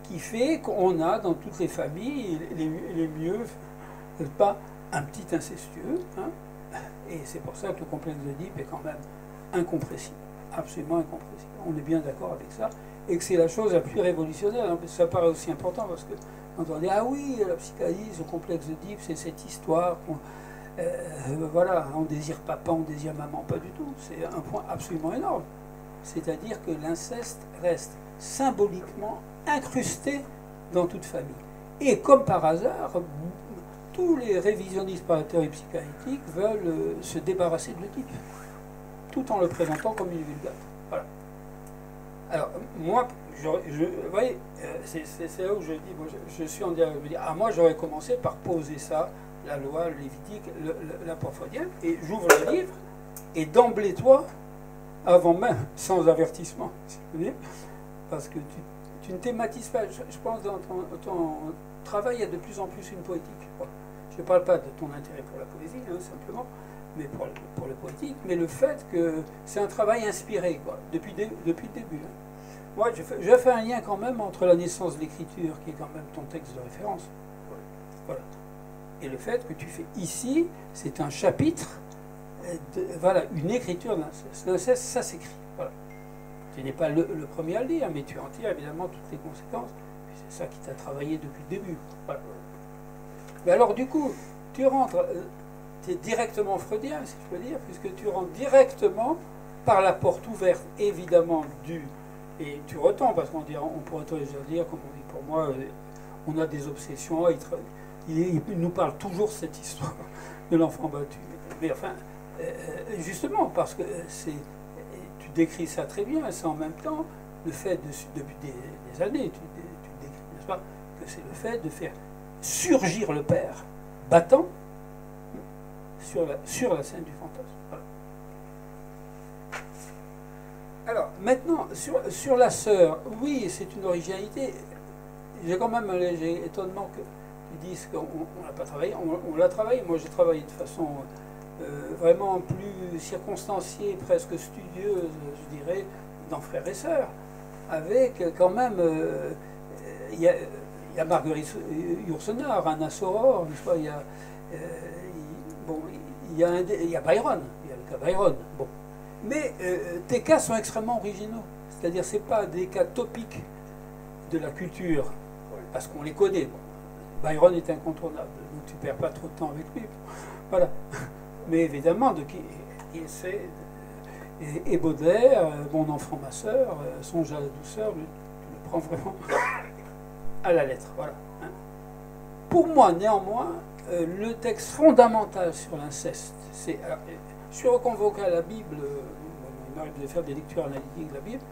qui fait qu'on a dans toutes les familles, les mieux, n'est-ce pas, un petit incestueux, hein, et c'est pour ça que le complexe d'Oedipe est quand même incompressible, absolument incompressible. On est bien d'accord avec ça, et que c'est la chose la plus révolutionnaire. Ça paraît aussi important parce que quand on dit ah oui, la psychanalyse, le complexe d'Oedipe, c'est cette histoire, voilà, on désire papa, on désire maman, pas du tout. C'est un point absolument énorme. C'est-à-dire que l'inceste reste symboliquement incrusté dans toute famille. Et comme par hasard, tous les révisionnistes par la théorie psychanalytique veulent se débarrasser de l'Oedipe, tout en le présentant comme une vulgate. Voilà. Alors, moi, vous voyez, c'est là où je dis, moi, je suis en dialogue. Moi, j'aurais commencé par poser ça, la loi, le Lévitique, l'apport freudien, et j'ouvre le livre, et d'emblée, toi, avant même, sans avertissement, si je veux dire, parce que tu ne thématises pas. Je pense que dans ton travail, il y a de plus en plus une poétique. Je ne parle pas de ton intérêt pour la poésie, hein, simplement, mais pour le poétique, mais le fait que c'est un travail inspiré, quoi, depuis le début. Hein. Moi, je fais un lien quand même entre la naissance de l'écriture, qui est quand même ton texte de référence, voilà, et le fait que tu fais ici, c'est un chapitre, voilà, une écriture d'inceste. L'inceste, ça s'écrit. Voilà. Tu n'es pas le premier à le lire, mais tu en tires évidemment toutes les conséquences. C'est ça qui t'a travaillé depuis le début. Voilà. Mais alors, du coup, tu rentres, tu es directement freudien, si je peux dire, puisque tu rentres directement par la porte ouverte, évidemment, et tu retombes, parce qu'on pourrait déjà dire, comme on dit pour moi, on a des obsessions, il nous parle toujours cette histoire de l'enfant battu. Mais enfin, justement, parce que tu décris ça très bien, et c'est en même temps le fait, depuis des années, tu décris, n'est-ce pas, que c'est le fait de faire surgir le père battant sur la scène du fantasme. Voilà. Alors, maintenant, sur la sœur, oui, c'est une originalité. J'ai quand même un léger étonnement qu'ils disent qu'on ne l'a pas travaillé. On l'a travaillé. Moi, j'ai travaillé de façon vraiment plus circonstanciée, presque studieuse, je dirais, dans Frères et Sœurs, avec quand même... Il y a Marguerite Yourcenar, Anna Soror, n'est-ce pas, il y a Byron, il y a le cas Byron. Bon. Mais tes cas sont extrêmement originaux. C'est-à-dire, ce n'est pas des cas topiques de la culture, parce qu'on les connaît. Bon. Byron est incontournable, donc tu ne perds pas trop de temps avec lui. Voilà. Mais évidemment, et Baudelaire, Mon enfant, ma sœur, Songe à la douceur, tu le prends vraiment à la lettre. Voilà. Pour moi, néanmoins, le texte fondamental sur l'inceste, c'est... Je suis reconvoqué à la Bible, il m'arrive de faire des lectures analytiques de la Bible,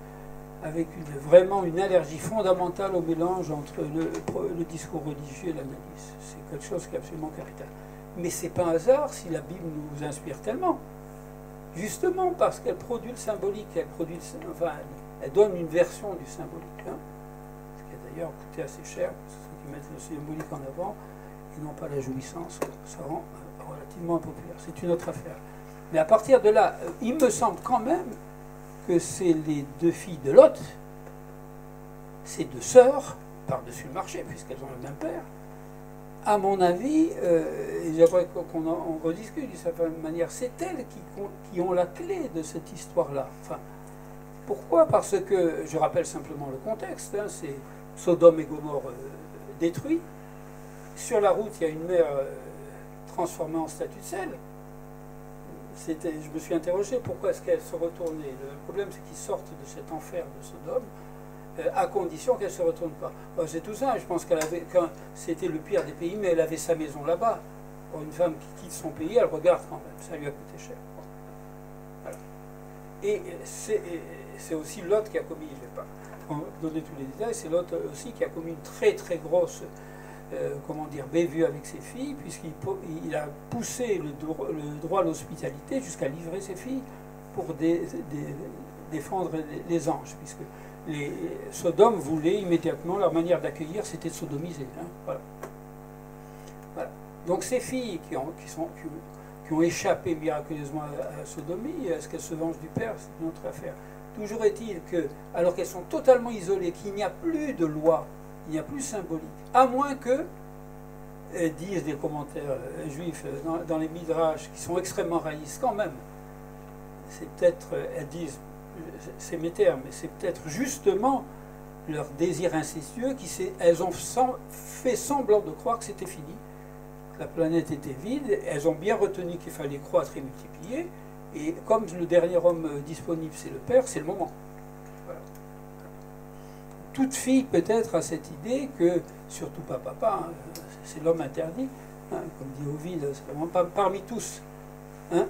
avec vraiment une allergie fondamentale au mélange entre le discours religieux et l'analyse. C'est quelque chose qui est absolument capital. Mais ce n'est pas un hasard si la Bible nous inspire tellement. Justement parce qu'elle produit le symbolique, elle donne une version du symbolique. Hein, ce qui a d'ailleurs coûté assez cher, parce que ceux qui mettent le symbolique en avant, et non pas la jouissance, ça rend relativement impopulaire. C'est une autre affaire. Mais à partir de là, il me semble quand même que c'est les deux filles de Lot, ces deux sœurs, par-dessus le marché, puisqu'elles ont le même père. À mon avis, et j'aimerais qu'on rediscute d'une certaine manière, c'est elles qui ont la clé de cette histoire-là. Enfin, pourquoi? Parce que, je rappelle simplement le contexte, hein, c'est Sodome et Gomorrhe détruits. Sur la route, il y a une mer transformée en statue de sel. Je me suis interrogé pourquoi est-ce qu'elle se retournait. Le problème, c'est qu'ils sortent de cet enfer de Sodome, à condition qu'elle ne se retourne pas. C'est tout ça, je pense qu'elle avait, quand c'était le pire des pays, mais elle avait sa maison là-bas. Pour une femme qui quitte son pays, elle regarde quand même, ça lui a coûté cher. Voilà. Et c'est aussi Lot qui a commis, je ne vais pas donner tous les détails, c'est Lot aussi qui a commis une très très grosse bévue avec ses filles, puisqu'il a poussé le droit à l'hospitalité jusqu'à livrer ses filles pour défendre les anges, puisque Sodome voulait immédiatement, leur manière d'accueillir, c'était de sodomiser. Hein, voilà. Voilà. Donc ces filles qui ont échappé miraculeusement à la sodomie, est-ce qu'elles se vengent du père? C'est une autre affaire. Toujours est-il que, alors qu'elles sont totalement isolées, qu'il n'y a plus de loi, il n'y a plus symbolique, à moins que, disent des commentaires juifs dans les midrash, qui sont extrêmement réalistes quand même, c'est peut-être, elles disent, c'est mes termes, mais c'est peut-être justement leur désir incestueux elles ont fait semblant de croire que c'était fini, que la planète était vide, elles ont bien retenu qu'il fallait croître et multiplier, et comme le dernier homme disponible c'est le père, c'est le moment. Voilà. Toute fille peut-être a cette idée que, surtout pas papa, hein, c'est l'homme interdit, hein, comme dit Ovide, c'est vraiment pas parmi tous, hein,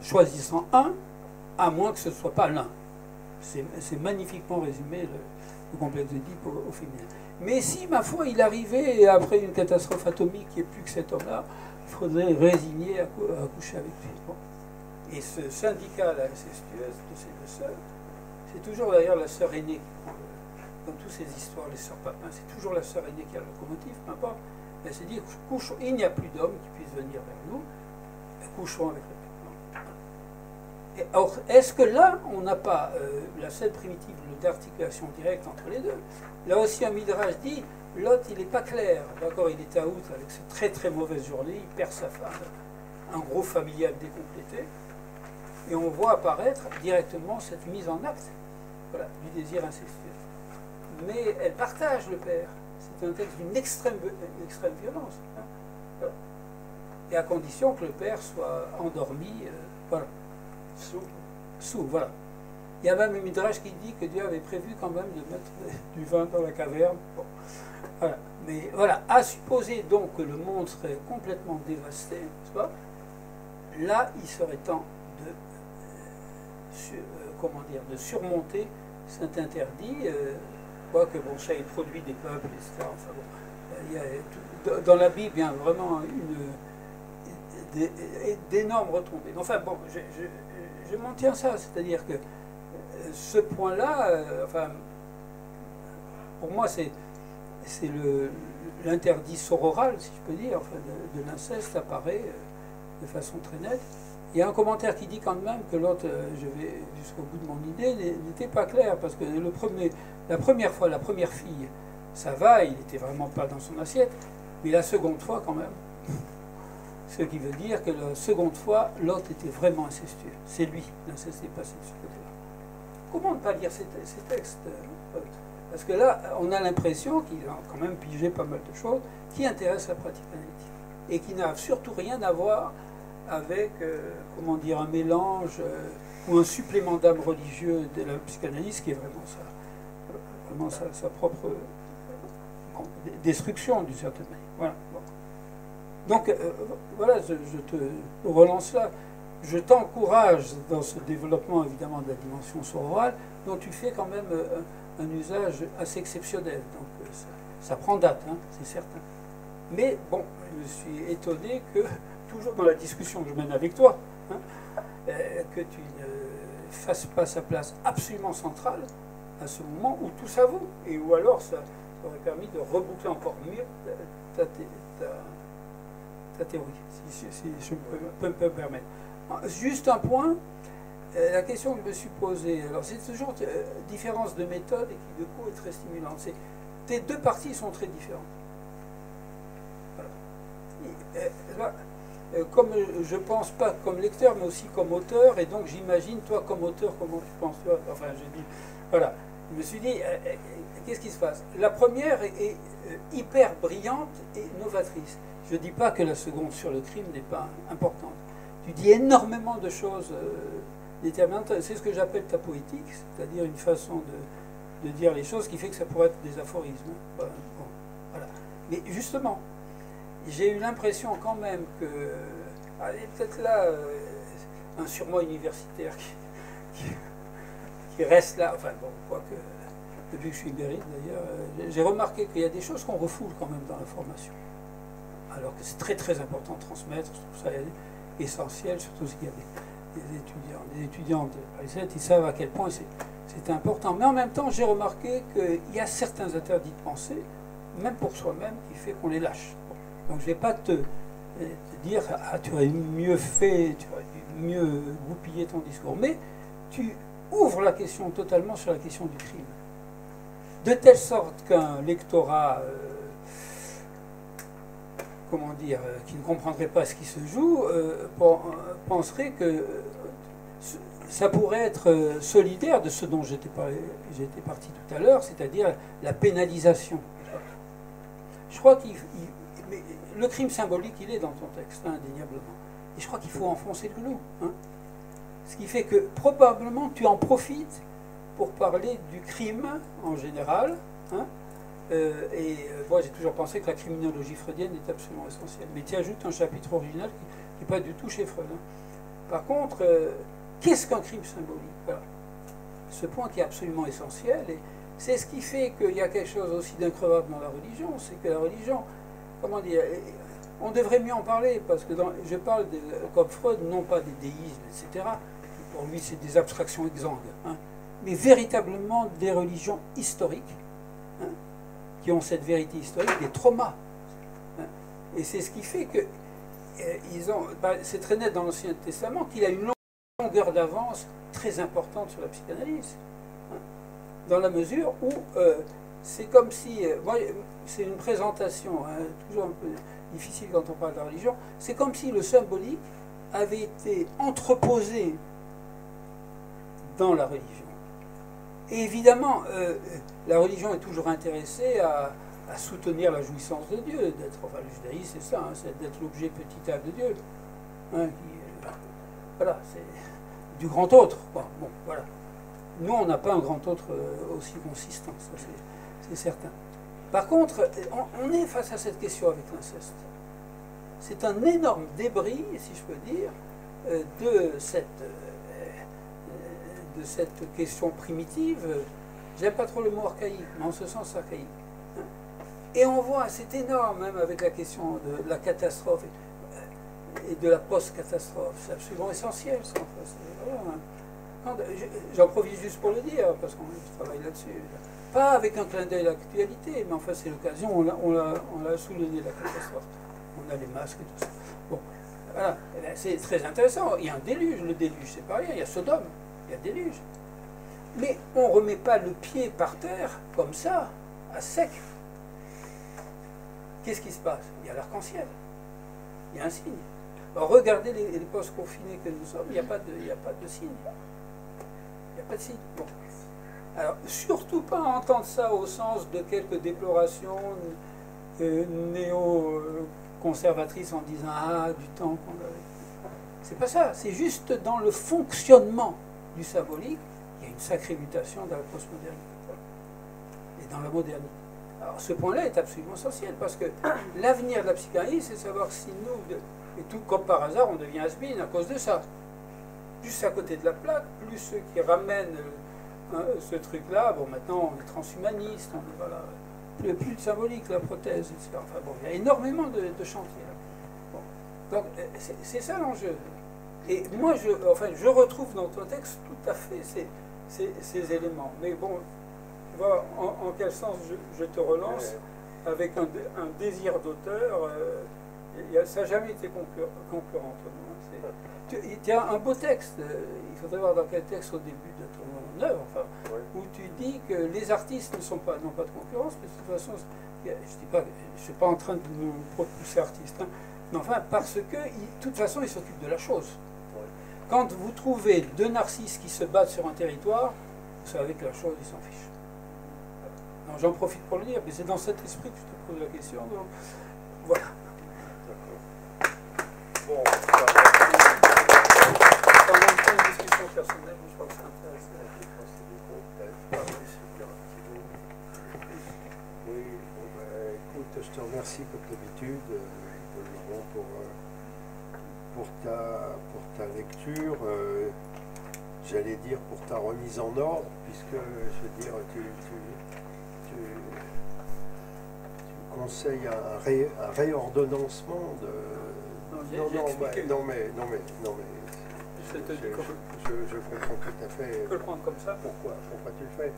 choisissant un, à moins que ce ne soit pas l'un. C'est magnifiquement résumé le complexe d'Oedipe au féminin. Mais si, ma foi, il arrivait, et après une catastrophe atomique, il n'y ait plus que cet homme-là, il faudrait résigner à coucher avec lui. Bon. Et ce syndicat incestueuse de ces deux sœurs, c'est toujours d'ailleurs la sœur aînée, dans toutes ces histoires, les sœurs papins, c'est toujours la sœur aînée qui a le locomotive, peu importe. Elle s'est dit, il n'y a plus d'hommes qui puissent venir vers nous, couchons avec le père. Or, est-ce que là, on n'a pas la seule primitive d'articulation directe entre les deux? Là aussi, un midrash dit, Lot, il n'est pas clair. D'accord, il est à out avec cette très très mauvaise journée, il perd sa femme, un groupe familial décomplété, et on voit apparaître directement cette mise en acte, voilà, du désir incestueux. Mais elle partage le père. C'est un texte d'une extrême violence. Hein. Voilà. Et à condition que le père soit endormi, voilà. Sous, voilà. Il y a même un midrash qui dit que Dieu avait prévu quand même de mettre du vin dans la caverne. Bon. Voilà. Mais voilà, à supposer donc que le monde serait complètement dévasté, n'est-ce pas? Là, il serait temps de, de surmonter cet interdit, quoique bon, ça ait produit des peuples, etc. Enfin, bon, il y a, dans la Bible, il y a vraiment d'énormes retombées. Enfin bon, je m'en tiens à ça, c'est-à-dire que ce point-là, enfin, pour moi, c'est l'interdit sororal, si je peux dire, enfin, de l'inceste apparaît de façon très nette. Il y a un commentaire qui dit quand même que l'autre, je vais jusqu'au bout de mon idée, n'était pas clair, parce que la première fois, la première fille, ça va, il n'était vraiment pas dans son assiette, mais la seconde fois quand même, ce qui veut dire que la seconde fois, l'autre était vraiment incestueux. C'est lui, l'inceste est passé de ce côté-là. Comment ne pas lire ces textes? Parce que là, on a l'impression qu'il a quand même pigé pas mal de choses qui intéressent la pratique analytique et qui n'ont surtout rien à voir avec, comment dire, un mélange ou un supplément d'âme religieux de la psychanalyse qui est vraiment sa propre destruction d'une certaine manière. Voilà. Bon. Donc, voilà, je te relance là. Je t'encourage dans ce développement, évidemment, de la dimension sororale, dont tu fais quand même un usage assez exceptionnel. Donc, ça prend date, hein, c'est certain. Mais, bon, je me suis étonné que, toujours dans la discussion que je mène avec toi, hein, que tu ne fasses pas sa place absolument centrale à ce moment où tout ça vaut, et où alors ça aurait permis de reboucler encore mieux ta théorie, si je peux me permettre. Juste un point, la question que je me suis posée, alors c'est toujours différence de méthode et qui de coup est très stimulante. Tes deux parties sont très différentes. Voilà. Comme je pense pas comme lecteur, mais aussi comme auteur, et donc j'imagine toi comme auteur, comment tu penses toi. Enfin, j'ai dit, voilà. Je me suis dit, qu'est-ce qui se passe? La première est hyper brillante et novatrice. Je ne dis pas que la seconde sur le crime n'est pas importante. Tu dis énormément de choses déterminantes. C'est ce que j'appelle ta poétique, c'est-à-dire une façon de dire les choses qui fait que ça pourrait être des aphorismes. Bon, voilà. Mais justement, j'ai eu l'impression quand même que, peut-être là, un surmoi universitaire qui reste là, enfin bon, quoique, depuis que je suis Ibérite d'ailleurs, j'ai remarqué qu'il y a des choses qu'on refoule quand même dans la formation. Alors que c'est très très important de transmettre, je trouve ça essentiel, surtout s'il y a des étudiantes de Paris 7, ils savent à quel point c'est important. Mais en même temps, j'ai remarqué qu'il y a certains interdits de pensée, même pour soi-même, qui fait qu'on les lâche. Donc je ne vais pas te dire « tu aurais mieux fait, tu aurais dû mieux goupiller ton discours », mais tu ouvres la question totalement sur la question du crime. De telle sorte qu'un lectorat, comment dire, qui ne comprendrait pas ce qui se joue, penserait que ça pourrait être solidaire de ce dont j'étais parti tout à l'heure, c'est-à-dire la pénalisation. Je crois qu'il... Le crime symbolique, il est dans ton texte, hein, indéniablement. Et je crois qu'il faut enfoncer le clou. Hein. Ce qui fait que probablement tu en profites pour parler du crime en général. Hein. Moi, j'ai toujours pensé que la criminologie freudienne est absolument essentielle. Mais tu ajoutes un chapitre original qui n'est pas du tout chez Freud. Hein. Par contre, qu'est-ce qu'un crime symbolique? Voilà. Ce point qui est absolument essentiel. Et c'est ce qui fait qu'il y a quelque chose aussi d'increvable dans la religion. C'est que la religion... Comment dire, on devrait mieux en parler, parce que je parle, comme Freud, non pas des déismes, etc. Pour lui, c'est des abstractions exsangues, hein, mais véritablement des religions historiques, hein, qui ont cette vérité historique, des traumas. Hein, et c'est ce qui fait que c'est très net dans l'Ancien Testament qu'il a une longue longueur d'avance très importante sur la psychanalyse. Hein. Dans la mesure où c'est comme si, moi, c'est une présentation, hein, toujours un peu difficile quand on parle de la religion, c'est comme si le symbolique avait été entreposé dans la religion. Et évidemment, la religion est toujours intéressée à soutenir la jouissance de Dieu, enfin le judaïsme c'est ça, hein, c'est d'être l'objet petit a de Dieu. Hein, voilà, c'est du grand autre. Quoi. Bon, voilà. Nous, on n'a pas un grand autre aussi consistant, ça c'est certain. Par contre, on est face à cette question avec l'inceste. C'est un énorme débris, si je peux dire, de cette question primitive. J'aime pas trop le mot archaïque, mais en ce sens archaïque. Et on voit, c'est énorme, même avec la question de la catastrophe et de la post-catastrophe. C'est absolument essentiel, ça. Voilà. J'en profite juste pour le dire, parce qu'on travaille là-dessus. Pas avec un clin d'œil à l'actualité, mais enfin, c'est l'occasion, on l'a souligné, la catastrophe. On a les masques et tout ça. Bon, voilà, c'est très intéressant. Il y a un déluge, le déluge, c'est pas rien, il y a Sodome, il y a déluge. Mais on ne remet pas le pied par terre, comme ça, à sec. Qu'est-ce qui se passe? Il y a l'arc-en-ciel, il y a un signe. Alors, regardez les postes confinés que nous sommes, il n'y a pas de signe. Il n'y a pas de signe. Bon. Alors, surtout pas entendre ça au sens de quelques déplorations néo-conservatrices en disant « Ah, du temps qu'on avait... » C'est pas ça, c'est juste dans le fonctionnement du symbolique, il y a une sacrée mutation dans la postmodernité et dans la modernité. Alors, ce point-là est absolument essentiel, parce que l'avenir de la psychanalyse, c'est savoir si nous, et tout comme par hasard, on devient has-been à cause de ça. Juste à côté de la plaque, plus ceux qui ramènent ce truc-là, bon, maintenant, on est transhumaniste, voilà, plus de symbolique, la prothèse, etc. Enfin, bon, il y a énormément de chantiers. Bon. Donc, c'est ça l'enjeu. Et moi, je retrouve dans ton texte tout à fait ces éléments. Mais bon, tu vois, en quel sens je te relance avec un désir d'auteur. Ça n'a jamais été concurrent entre nous. Tu as un beau texte, il faudrait voir dans quel texte au début de ton œuvre, enfin, où tu dis que les artistes n'ont pas de concurrence, mais de toute façon, je ne suis pas en train de nous repousser artistes, hein, mais enfin, parce que, de toute façon, ils s'occupent de la chose. Quand vous trouvez deux narcisses qui se battent sur un territoire, vous savez que la chose, ils s'en fichent. J'en profite pour le dire, mais c'est dans cet esprit que je te pose la question. Donc, voilà. Bon, une discussion personnelle, je crois que c'est intéressant. Oui, bon, écoute, je te remercie comme d'habitude, Laurent, pour ta lecture, j'allais dire pour ta remise en ordre, puisque, je veux dire, tu conseilles un réordonnancement de... Non mais, je comprends tout à fait. Tu peux le prendre comme ça. Pourquoi tu le fais?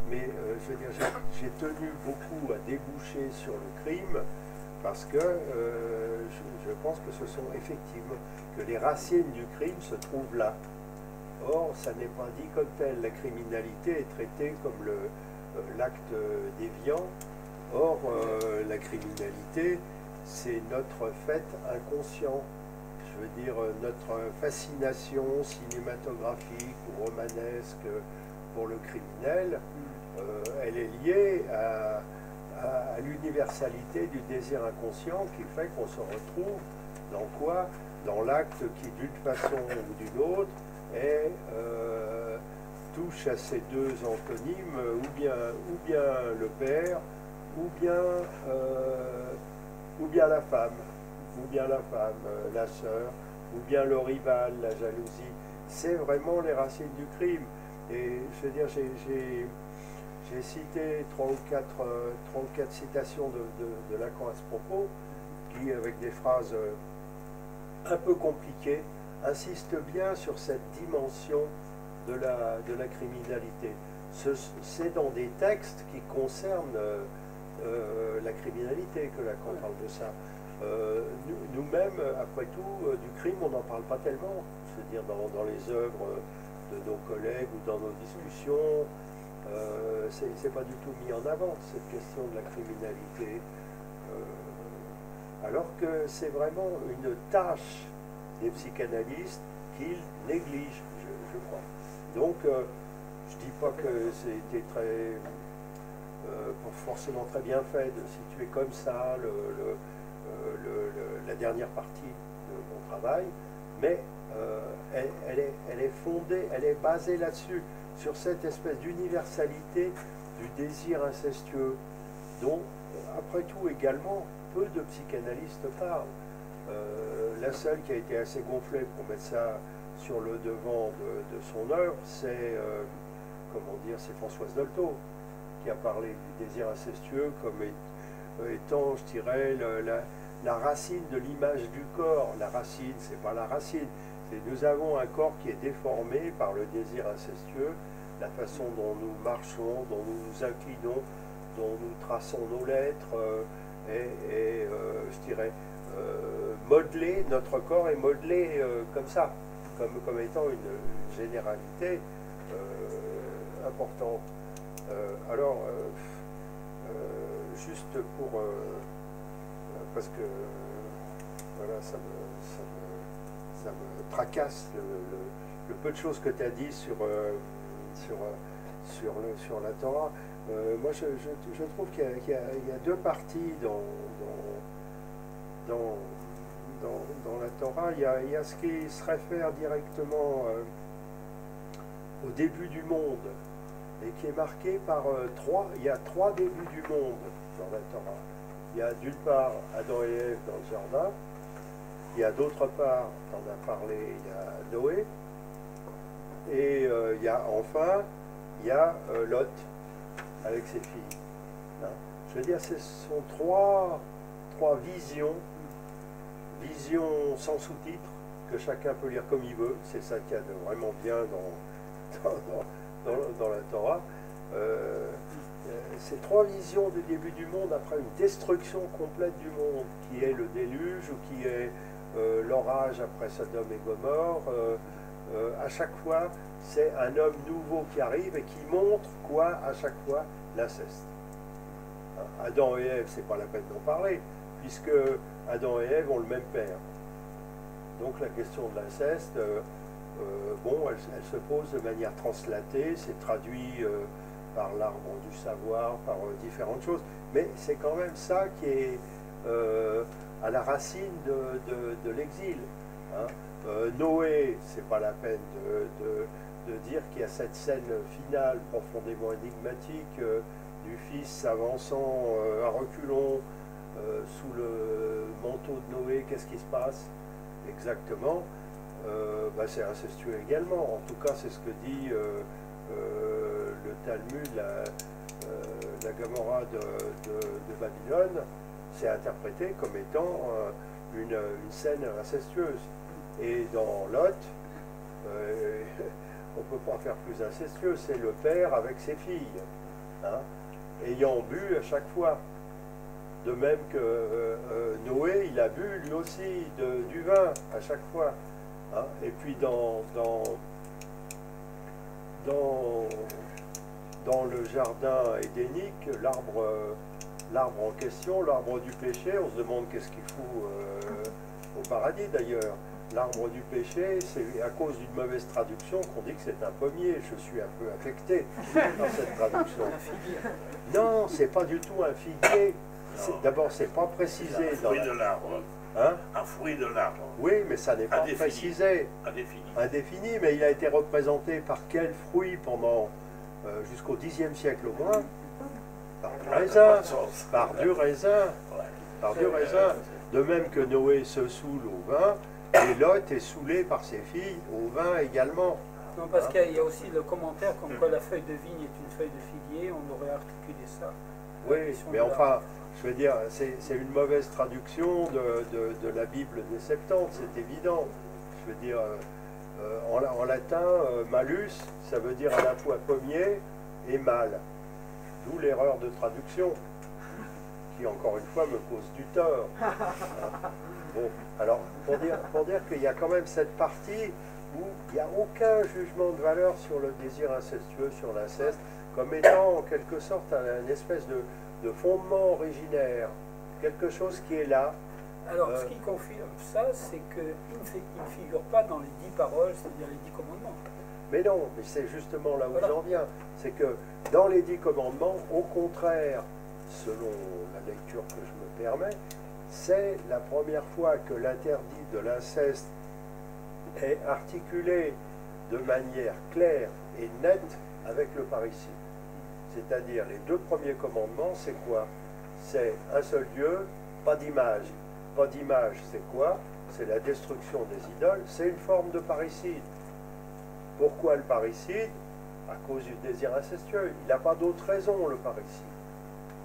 Mais je veux dire, j'ai tenu beaucoup à déboucher sur le crime parce que je pense que ce sont effectivement que les racines du crime se trouvent là. Or, ça n'est pas dit comme tel. La criminalité est traitée comme l'acte déviant. Or, la criminalité, c'est notre fait inconscient. Je veux dire, notre fascination cinématographique ou romanesque pour le criminel, elle est liée à l'universalité du désir inconscient qui fait qu'on se retrouve dans quoi? Dans l'acte qui, d'une façon ou d'une autre, touche à ces deux antonymes, ou bien le père, ou bien la femme, la sœur, ou bien le rival, la jalousie. C'est vraiment les racines du crime. Et je veux dire, j'ai cité 3 ou 4 citations de Lacan à ce propos, qui, avec des phrases un peu compliquées, insistent bien sur cette dimension de la criminalité. C'est dans des textes qui concernent la criminalité que Lacan parle de ça. Nous-mêmes, après tout, du crime, on n'en parle pas tellement. C'est-à-dire dans les œuvres de nos collègues ou dans nos discussions, c'est pas du tout mis en avant, cette question de la criminalité. Alors que c'est vraiment une tâche des psychanalystes qu'ils négligent, je crois. Donc, je dis pas que c'était forcément très bien fait de situer comme ça la dernière partie de mon travail, mais elle est fondée, elle est basée là-dessus, sur cette espèce d'universalité du désir incestueux, dont, après tout, également, peu de psychanalystes parlent. La seule qui a été assez gonflée pour mettre ça sur le devant de son œuvre, c'est c'est Françoise Dolto, qui a parlé du désir incestueux comme étant, je dirais, la racine de l'image du corps. La racine, c'est pas la racine. Nous avons un corps qui est déformé par le désir incestueux, la façon dont nous marchons, dont nous nous inclinons, dont nous traçons nos lettres, je dirais, modelé, notre corps est modelé comme ça, comme étant une généralité importante. Alors, juste pour... parce que voilà, ça me tracasse le peu de choses que tu as dit sur la Torah. Moi, je trouve qu'il y a deux parties dans la Torah. Il y a ce qui se réfère directement au début du monde et qui est marqué par il y a trois débuts du monde dans la Torah. Il y a d'une part Adam et Ève dans le jardin, il y a d'autre part, tu en as parlé, il y a Noé, et il y a Lot avec ses filles. Hein? Je veux dire, ce sont trois visions sans sous-titres, que chacun peut lire comme il veut. C'est ça qu'il y a de vraiment bien dans la Torah. Ces trois visions du début du monde après une destruction complète du monde, qui est le déluge ou qui est l'orage après Sodome et Gomorrhe. À chaque fois, c'est un homme nouveau qui arrive et qui montre quoi à chaque fois? L'inceste. Adam et Ève, c'est pas la peine d'en parler, puisque Adam et Ève ont le même père. Donc la question de l'inceste, elle se pose de manière translatée, c'est traduit par l'arbre du savoir, par différentes choses, mais c'est quand même ça qui est à la racine de l'exil. Hein. Noé, c'est pas la peine de dire qu'il y a cette scène finale profondément énigmatique du fils s'avançant à reculons sous le manteau de Noé. Qu'est-ce qui se passe exactement? C'est incestueux également. En tout cas, c'est ce que dit le Talmud, la Gomorrha de Babylone. C'est interprété comme étant une scène incestueuse. Et dans Lot, on ne peut pas faire plus incestueux, c'est le père avec ses filles, hein, ayant bu à chaque fois. De même que Noé, il a bu lui aussi du vin à chaque fois. Hein. Et puis dans le jardin édénique, l'arbre en question, l'arbre du péché, on se demande qu'est-ce qu'il fout au paradis d'ailleurs. L'arbre du péché, c'est à cause d'une mauvaise traduction qu'on dit que c'est un pommier. Je suis un peu affecté dans cette traduction. Non, c'est pas du tout un figuier. D'abord, c'est pas précisé. Un fruit de l'arbre. Hein? Un fruit de l'arbre. Oui, mais ça n'est pas précisé. Indéfini, mais il a été représenté par quel fruit pendant jusqu'au Xe siècle au moins? Par du raisin. Par du raisin. Par du raisin. De même que Noé se saoule au vin, et Lot est saoulé par ses filles au vin également. Non, parce qu'il y a aussi le commentaire comme quoi la feuille de vigne est une feuille de figuier, on aurait articulé ça. Oui, mais enfin, je veux dire, c'est une mauvaise traduction de la Bible des Septante, c'est évident. Je veux dire, en latin, malus, ça veut dire à la fois pommier et mal. D'où l'erreur de traduction qui encore une fois me cause du tort. Bon, alors pour dire qu'il y a quand même cette partie où il n'y a aucun jugement de valeur sur le désir incestueux, sur l'inceste, comme étant en quelque sorte une espèce de fondement originaire, quelque chose qui est là. Alors, ce qui confirme ça, c'est qu'il ne figure pas dans les 10 paroles, c'est-à-dire les 10 commandements. Mais non, mais c'est justement là où Voilà. j'en viens. C'est que dans les 10 commandements, au contraire, selon la lecture que je me permets, c'est la première fois que l'interdit de l'inceste est articulé de manière claire et nette avec le parricide. C'est-à-dire, les 2 premiers commandements, c'est quoi? C'est un seul Dieu, pas d'image. Pas d'image, c'est quoi? C'est la destruction des idoles, c'est une forme de parricide. Pourquoi le parricide? À cause du désir incestueux. Il n'a pas d'autre raison, le parricide.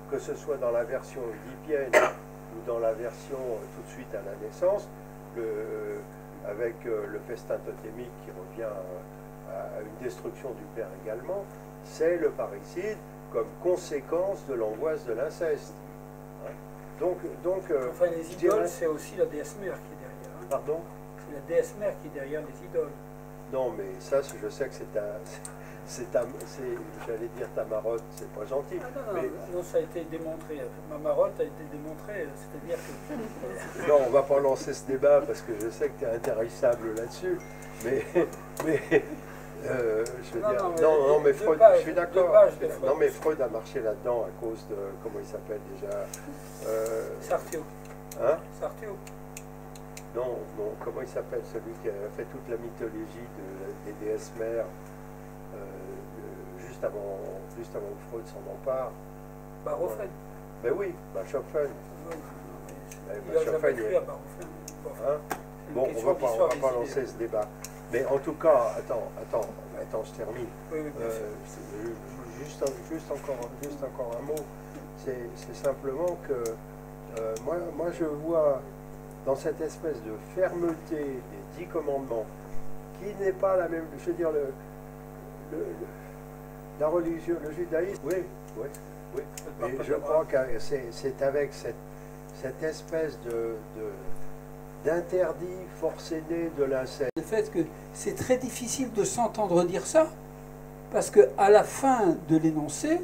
Que ce soit dans la version oedipienne ou dans la version tout de suite à la naissance, avec le festin totémique qui revient à une destruction du père également, c'est le parricide comme conséquence de l'angoisse de l'inceste. Hein? Donc Enfin, les je idoles, dirais- c'est aussi la déesse mère qui est derrière. Hein. Pardon? C'est la déesse mère qui est derrière les idoles. Non, mais ça, je sais que j'allais dire ta marotte, c'est pas gentil. Ah, non, non, mais non, ça a été démontré. Ma marotte a été démontrée, c'est-à-dire que... non, on va pas lancer ce débat parce que je sais que tu es intarissable là-dessus. Mais je veux Non, dire, non, non, mais deux Freud, pages, je suis d'accord. deux pages de Freud. Non, mais Freud a marché là-dedans à cause de, comment il s'appelle déjà Sartio. Hein? Sartio. Non, comment il s'appelle celui qui a fait toute la mythologie des déesses mères juste avant que Freud s'en empare. Barofen. Ben oui, Bachofen. Il a jamais écrit à Barofen. Hein? Bon, on va pas lancer ce débat. Mais en tout cas, attends, je termine. Oui, oui, bien sûr. Juste encore un mot. C'est simplement que moi je vois dans cette espèce de fermeté des 10 commandements, qui n'est pas la même, je veux dire, la religion, le judaïsme, oui. Mais je crois que c'est avec cette espèce d'interdit forcené de l'inceste. Le fait que c'est très difficile de s'entendre dire ça, parce qu'à la fin de l'énoncé,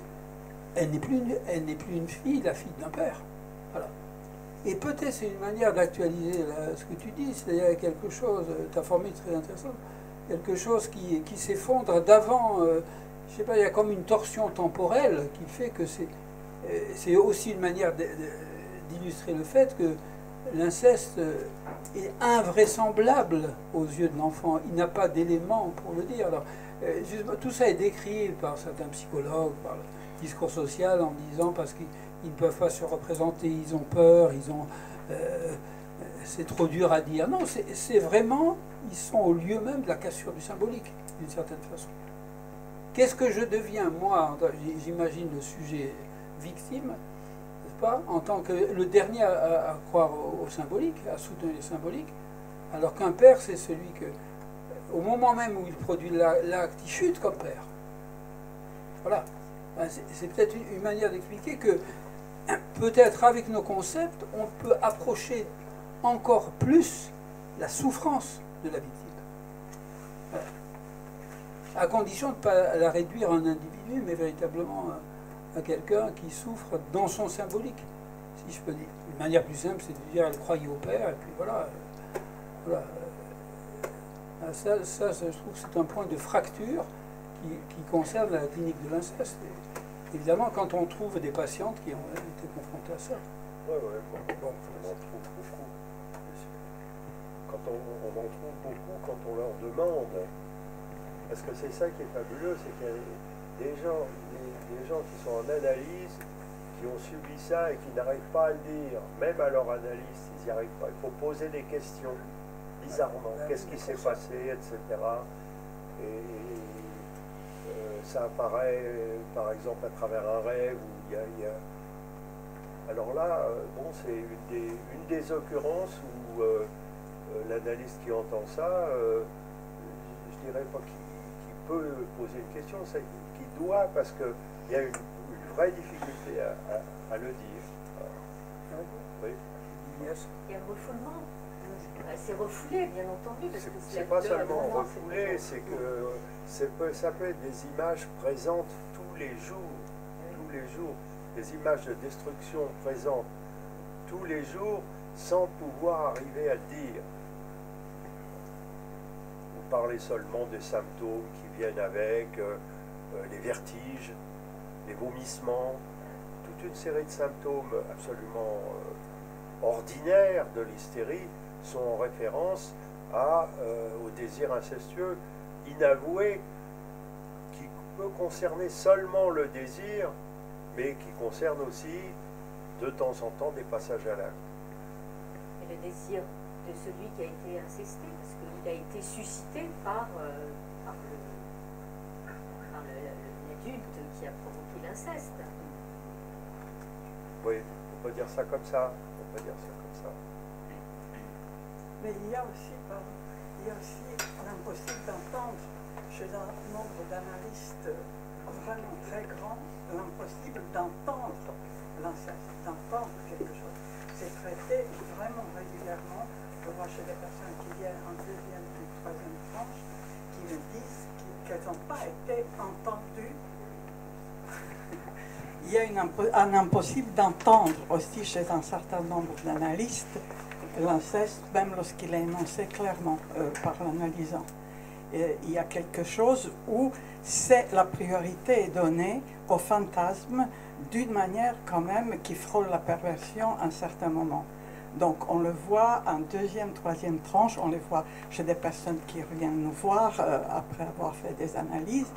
elle n'est plus une fille, la fille d'un père. Voilà. Et peut-être c'est une manière d'actualiser ce que tu dis, c'est-à-dire quelque chose, ta formule est très intéressante, quelque chose qui s'effondre d'avant, je sais pas, il y a comme une torsion temporelle qui fait que c'est aussi une manière d'illustrer le fait que l'inceste est invraisemblable aux yeux de l'enfant, il n'a pas d'éléments pour le dire. Alors, tout ça est décrit par certains psychologues, par le discours social, en disant parce qu'ils ne peuvent pas se représenter, ils ont peur, c'est trop dur à dire. Non, c'est vraiment, ils sont au lieu même de la cassure du symbolique, d'une certaine façon. Qu'est-ce que je deviens, moi, j'imagine le sujet victime, n'est-ce pas, en tant que le dernier à croire au symbolique, à soutenir les symboliques, alors qu'un père, c'est celui que, au moment même où il produit l'acte, il chute comme père. Voilà. C'est peut-être une manière d'expliquer que peut-être avec nos concepts, on peut approcher encore plus la souffrance de la victime. Voilà. À condition de ne pas la réduire à un individu, mais véritablement à quelqu'un qui souffre dans son symbolique, si je peux dire. Une manière plus simple, c'est de dire elle croyait au père, et puis voilà. Voilà. Ça, je trouve que c'est un point de fracture qui concerne la clinique de l'inceste. Évidemment, quand on trouve des patientes qui ont été confrontées à ça. Oui, bon, on en trouve beaucoup. Quand on en trouve beaucoup quand on leur demande. Parce que c'est ça qui est fabuleux, c'est qu'il y a des gens qui sont en analyse, qui ont subi ça et qui n'arrivent pas à le dire. Même à leur analyse, ils n'y arrivent pas. Il faut poser des questions, bizarrement. Qu'est-ce qui s'est passé, etc. Et ça apparaît, par exemple, à travers un rêve où il y a... Alors là, bon, c'est une des occurrences où l'analyste qui entend ça, je dirais pas qu'il peut poser une question, c'est qu'il doit, parce qu'il y a une vraie difficulté à le dire. Oui. Yes. Il y a le refoulement. C'est refoulé, bien entendu, parce que C'est la pas douleur, seulement non, refoulé, c'est que ça peut être des images présentes tous les jours, des images de destruction présentes tous les jours sans pouvoir arriver à le dire. Vous parlez seulement des symptômes qui viennent avec, les vertiges, les vomissements, toute une série de symptômes absolument ordinaires de l'hystérie sont en référence au désir incestueux inavoué qui peut concerner seulement le désir, mais qui concerne aussi de temps en temps des passages à l'acte. Et le désir de celui qui a été incesté, parce qu'il a été suscité par l'adulte qui a provoqué l'inceste. Oui, on peut dire ça comme ça. On peut dire ça comme ça. Mais il y a aussi l'impossible d'entendre chez un nombre d'analystes vraiment très grand, l'impossible d'entendre l'inceste, d'entendre quelque chose. C'est traité vraiment régulièrement. Je vois chez des personnes qui viennent en deuxième ou troisième tranche qui me disent qu'elles n'ont pas été entendues. Il y a un impossible d'entendre aussi chez un certain nombre d'analystes l'inceste, même lorsqu'il est énoncé clairement par l'analysant. Il y a quelque chose où la priorité est donnée au fantasme d'une manière quand même qui frôle la perversion à un certain moment. Donc on le voit en deuxième, troisième tranche, on le voit chez des personnes qui reviennent nous voir après avoir fait des analyses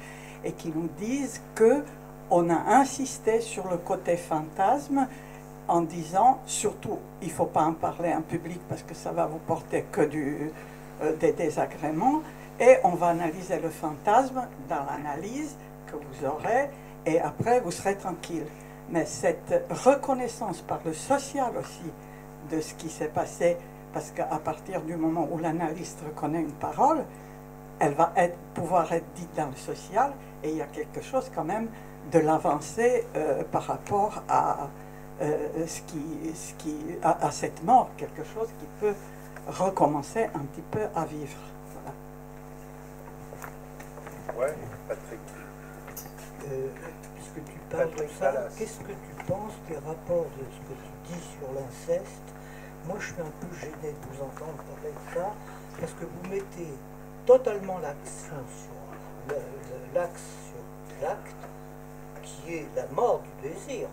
et qui nous disent qu'on a insisté sur le côté fantasme en disant, surtout, il ne faut pas en parler en public parce que ça va vous porter que des désagréments, et on va analyser le fantasme dans l'analyse que vous aurez, et après vous serez tranquille. Mais cette reconnaissance par le social aussi de ce qui s'est passé, parce qu'à partir du moment où l'analyste reconnaît une parole, elle va pouvoir être dite dans le social, et il y a quelque chose quand même de l'avancée par rapport à à cette mort, quelque chose qui peut recommencer un petit peu à vivre. Voilà. Ouais, Patrick. Puisque tu parles de ça, qu'est-ce que tu penses des rapports de ce que tu dis sur l'inceste? Moi, je suis un peu gêné de vous entendre parler de ça, parce que vous mettez totalement l'accent sur l'acte, qui est la mort du désir.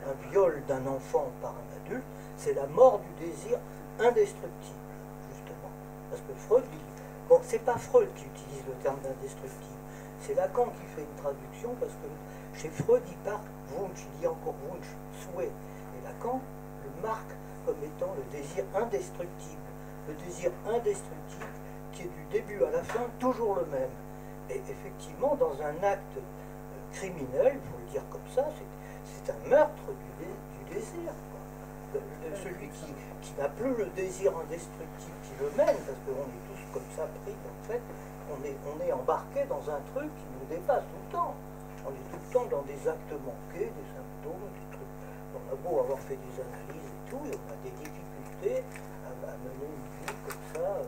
Un viol d'un enfant par un adulte, c'est la mort du désir indestructible, justement. Parce que Freud dit, bon, c'est pas Freud qui utilise le terme d'indestructible, c'est Lacan qui fait une traduction, parce que chez Freud, il part Wunsch, il dit encore Wunsch, souhait. Et Lacan le marque comme étant le désir indestructible. Le désir indestructible qui est du début à la fin toujours le même. Et effectivement, dans un acte criminel, il faut le dire comme ça, c'est un meurtre du désir. Celui qui n'a plus le désir indestructible qui le mène, parce qu'on est tous comme ça pris, en fait, on est embarqué dans un truc qui nous dépasse tout le temps. On est tout le temps dans des actes manqués, des symptômes, des trucs. On a beau avoir fait des analyses et tout, et on a des difficultés à mener une vie comme ça,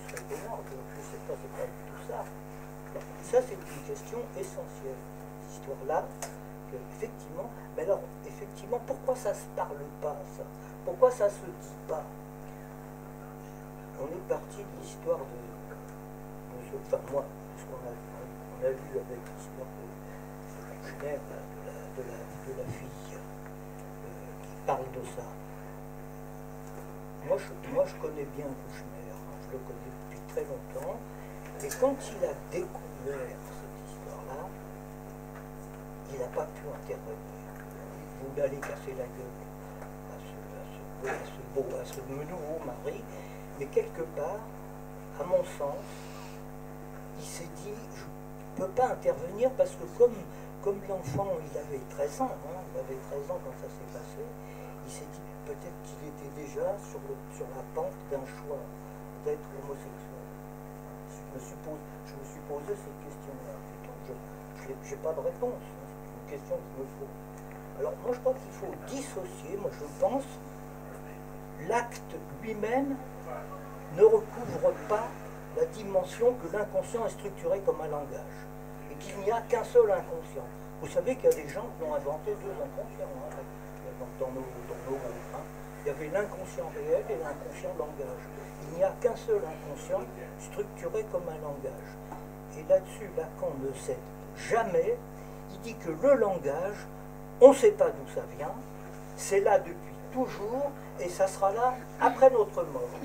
très énorme. Je ne sais pas, c'est pas du tout ça. Ça, c'est une question essentielle, cette histoire-là. Effectivement, mais alors, effectivement, pourquoi ça se parle pas, ça? Pourquoi ça se dit pas? On est parti de l'histoire enfin moi, ce qu'on a vu avec l'histoire de Kouchner, de la fille qui parle de ça. Moi, je connais bien Kouchner, je le connais depuis très longtemps, et quand il a découvert cette histoire-là, il n'a pas pu intervenir. Il voulait aller casser la gueule à ce nouveau mari, mais quelque part, à mon sens, il s'est dit, je ne peux pas intervenir parce que comme l'enfant, il avait 13 ans, il avait 13 ans quand ça s'est passé, il s'est dit peut-être qu'il était déjà sur la pente d'un choix d'être homosexuel. Je me suis posé cette question-là. Je n'ai pas de réponse. Question qu'il me faut. Alors moi je crois qu'il faut dissocier, moi je pense l'acte lui-même ne recouvre pas la dimension que l'inconscient est structuré comme un langage, et qu'il n'y a qu'un seul inconscient. Vous savez qu'il y a des gens qui ont inventé deux inconscients dans nos groupes. Il y avait l'inconscient réel et l'inconscient langage. Il n'y a qu'un seul inconscient structuré comme un langage. Et là-dessus, Lacan ne cède jamais. Il dit que le langage, on ne sait pas d'où ça vient, c'est là depuis toujours, et ça sera là après notre mort.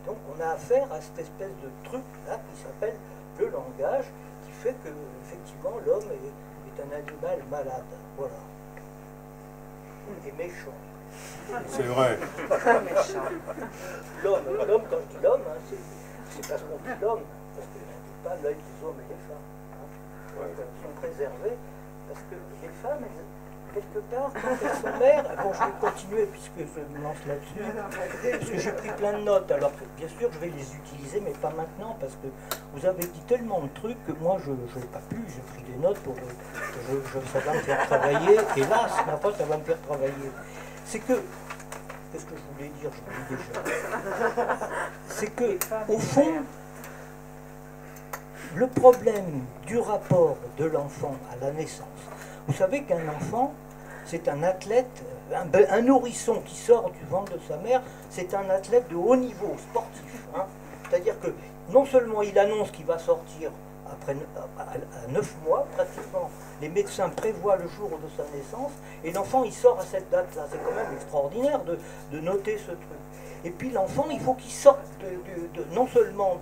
Donc on a affaire à cette espèce de truc-là qui s'appelle le langage, qui fait que, effectivement, l'homme est un animal malade. Voilà. Et méchant. C'est vrai. L'homme, quand je dis l'homme, hein, c'est parce qu'on dit l'homme, parce que je ne dis pas l'œil des hommes et des femmes. Hein. Donc, elles sont préservées, parce que les femmes, quelque part, quand elles sont mères, bon, je vais continuer puisque je me lance là-dessus, parce que j'ai pris plein de notes, alors que bien sûr je vais les utiliser, mais pas maintenant, parce que vous avez dit tellement de trucs que moi je n'ai pas pu, j'ai pris des notes pour ça va me faire travailler, et là, ma fois, ça va me faire travailler. C'est que, qu'est-ce que je voulais dire, je vous dis déjà, c'est que, au fond, le problème du rapport de l'enfant à la naissance, vous savez qu'un enfant, c'est un athlète, un nourrisson qui sort du ventre de sa mère, c'est un athlète de haut niveau sportif. Hein. C'est-à-dire que non seulement il annonce qu'il va sortir après, à 9 mois, pratiquement, les médecins prévoient le jour de sa naissance, et l'enfant il sort à cette date-là. C'est quand même extraordinaire de noter ce truc. Et puis l'enfant, il faut qu'il sorte non seulement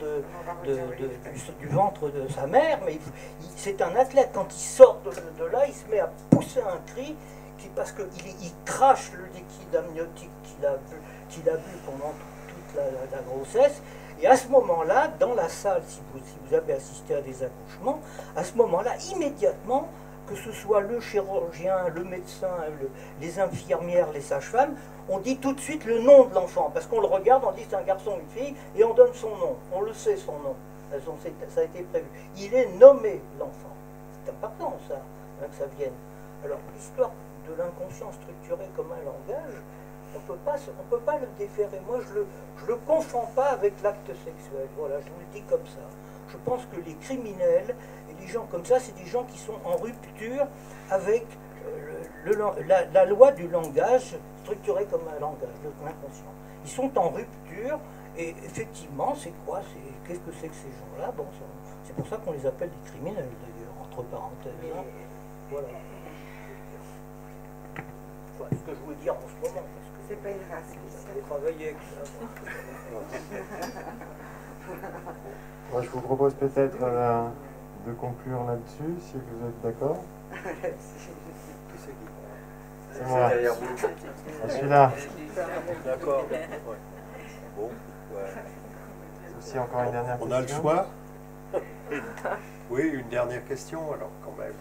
du ventre de sa mère, mais c'est un athlète. Quand il sort de là, il se met à pousser un cri parce qu'il crache le liquide amniotique qu'il a bu pendant toute la grossesse. Et à ce moment-là, dans la salle, si vous avez assisté à des accouchements, à ce moment-là, immédiatement, que ce soit le chirurgien, le médecin, les infirmières, les sages-femmes, on dit tout de suite le nom de l'enfant, parce qu'on le regarde, on dit c'est un garçon ou une fille, et on donne son nom, on le sait son nom, ça a été prévu. Il est nommé, l'enfant. C'est important ça, hein, que ça vienne. Alors l'histoire de l'inconscient structuré comme un langage, on peut pas le déférer. Moi je le confonds pas avec l'acte sexuel, voilà, je vous le dis comme ça. Je pense que les criminels et les gens comme ça, c'est des gens qui sont en rupture avec la loi du langage, structuré comme un langage, l'inconscient. Ils sont en rupture, et effectivement, c'est quoi? Qu'est-ce que c'est que ces gens-là? Bon, c'est pour ça qu'on les appelle des criminels, d'ailleurs, entre parenthèses. Hein. Voilà. Voilà ce que je voulais dire en ce moment. C'est pas une race. J'ai travaillé avec ça. Moi, je vous propose peut-être de conclure là-dessus, si vous êtes d'accord. C'est moi. Je suis là. D'accord. Bon. Ouais. C'est aussi encore une dernière question. On a le choix. Oui, une dernière question alors quand même.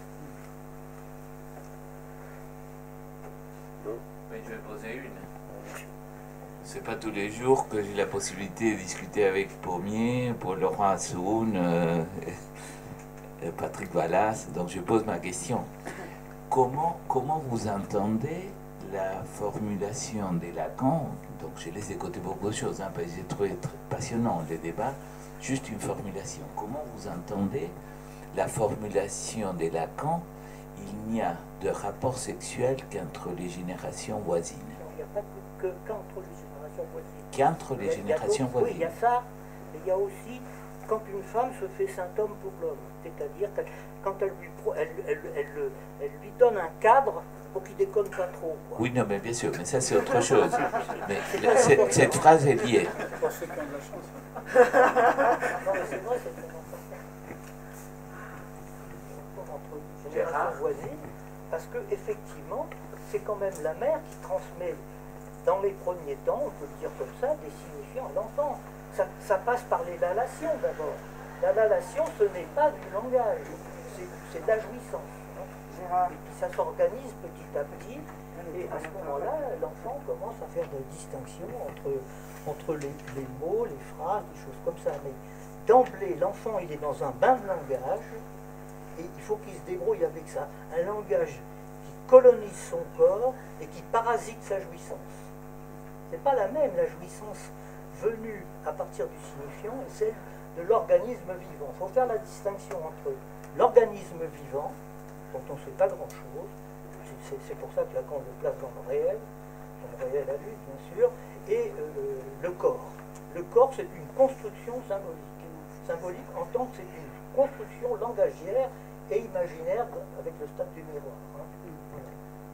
Mais je vais poser une. C'est pas tous les jours que j'ai la possibilité de discuter avec Pommier, Laurent Assoun, Patrick Vallas, donc je pose ma question. Comment vous entendez la formulation de Lacan? Donc je laisse de côté beaucoup de choses, hein, parce que j'ai trouvé très passionnant le débat. Juste une formulation. Comment vous entendez la formulation de Lacan? Il n'y a de rapport sexuel qu'entre les générations voisines. Il n'y a pas qu'entre les générations voisines. Qu'entre les générations voisines. Oui, il y a ça, mais il y a aussi quand une femme se fait symptôme pour l'homme. C'est-à-dire quand elle lui donne un cadre pour qu'il déconne pas trop. Quoi. Oui, non, mais bien sûr, mais ça c'est autre chose. Mais cette phrase est liée. Pour ceux qui ont de la chance. Non, mais c'est vrai, c'est très important. Entre générations voisines, parce que effectivement, c'est quand même la mère qui transmet, dans les premiers temps, on peut le dire comme ça, des signifiants à l'enfant. Ça passe par les lalations d'abord. La lalation, ce n'est pas du langage, c'est de la jouissance. Hein. Et puis ça s'organise petit à petit, et à ce moment-là, l'enfant commence à faire des distinctions entre les mots, les phrases, des choses comme ça. Mais d'emblée, l'enfant, il est dans un bain de langage, et il faut qu'il se débrouille avec ça. Un langage qui colonise son corps et qui parasite sa jouissance. C'est pas la même, la jouissance venue à partir du signifiant et celle de l'organisme vivant. Il faut faire la distinction entre l'organisme vivant, dont on ne sait pas grand-chose, c'est pour ça que Lacan le place dans le réel adulte, bien sûr, et le corps. Le corps, c'est une construction symbolique. Symbolique en tant que c'est une construction langagière et imaginaire avec le stade du miroir.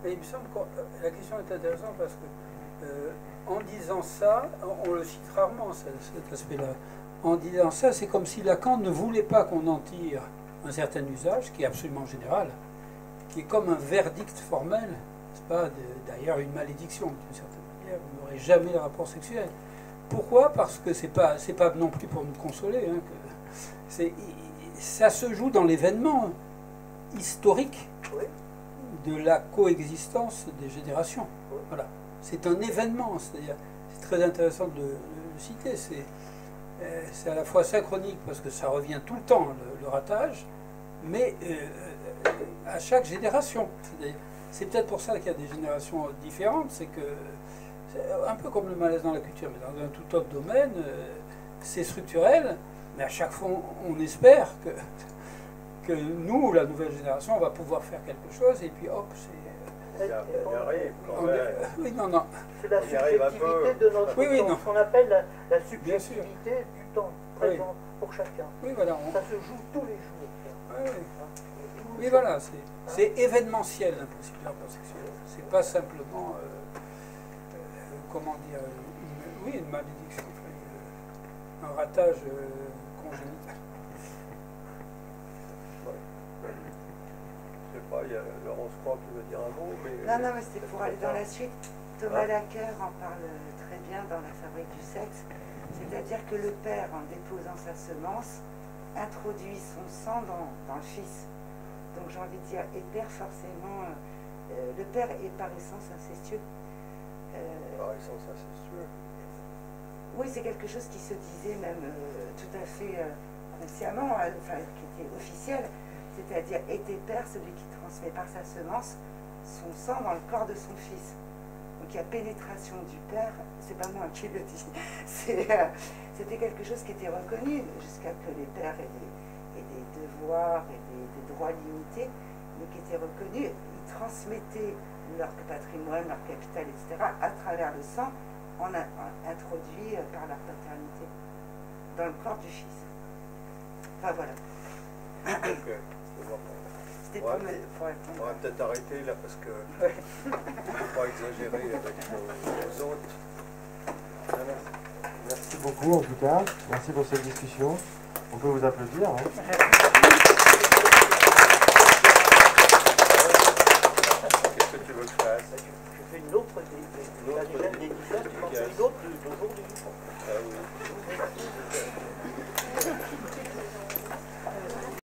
Et il me semble que la question est intéressante parce que en disant ça, on le cite rarement cet aspect-là. En disant ça, c'est comme si Lacan ne voulait pas qu'on en tire un certain usage, qui est absolument général, qui est comme un verdict formel, n'est-ce pas, d'ailleurs une malédiction, d'une certaine manière, vous n'aurez jamais de rapport sexuel. Pourquoi? Parce que c'est pas non plus pour nous consoler, hein, ça se joue dans l'événement historique de la coexistence des générations. Voilà. C'est un événement, c'est-à-dire, c'est très intéressant de le citer, c'est à la fois synchronique parce que ça revient tout le temps, le ratage, mais à chaque génération. C'est peut-être pour ça qu'il y a des générations différentes, c'est que, un peu comme le malaise dans la culture, mais dans un tout autre domaine, c'est structurel, mais à chaque fois on espère que nous, la nouvelle génération, on va pouvoir faire quelque chose, et puis hop, c'est... Il arrive quand même. Oui, non. C'est la subjectivité de notre temps, ce qu'on appelle la subjectivité du temps présent pour chacun. Oui, voilà. Ça se joue tous les jours. Oui, voilà, c'est événementiel l'impossible de rapport sexuel. C'est pas simplement, comment dire, une malédiction, un ratage congénital. Je sais pas, il y a Laurence Croix qui veut dire un mot, mais... Non, mais c'était pour aller dans la suite. Thomas Laqueur en parle très bien dans La fabrique du sexe. C'est-à-dire que le père, en déposant sa semence, introduit son sang dans le fils. Donc j'ai envie de dire, et père forcément, le père est par essence incestueux. Par essence incestueux. Oui, c'est quelque chose qui se disait même tout à fait consciemment, enfin qui était officiel, c'est-à-dire était père celui qui transmet par sa semence son sang dans le corps de son fils. Donc il y a pénétration du père, c'est pas moi qui le dis, c'était quelque chose qui était reconnu jusqu'à que les pères aient des devoirs et des droits limités, mais qui étaient reconnus. Ils transmettaient leur patrimoine, leur capital, etc., à travers le sang, introduit par leur paternité, dans le corps du fils. Enfin voilà. Okay. C'était pour répondre. On va peut-être arrêter là parce que il ne faut pas exagérer avec les autres. Merci beaucoup en tout cas. Merci pour cette discussion. On peut vous applaudir. Hein.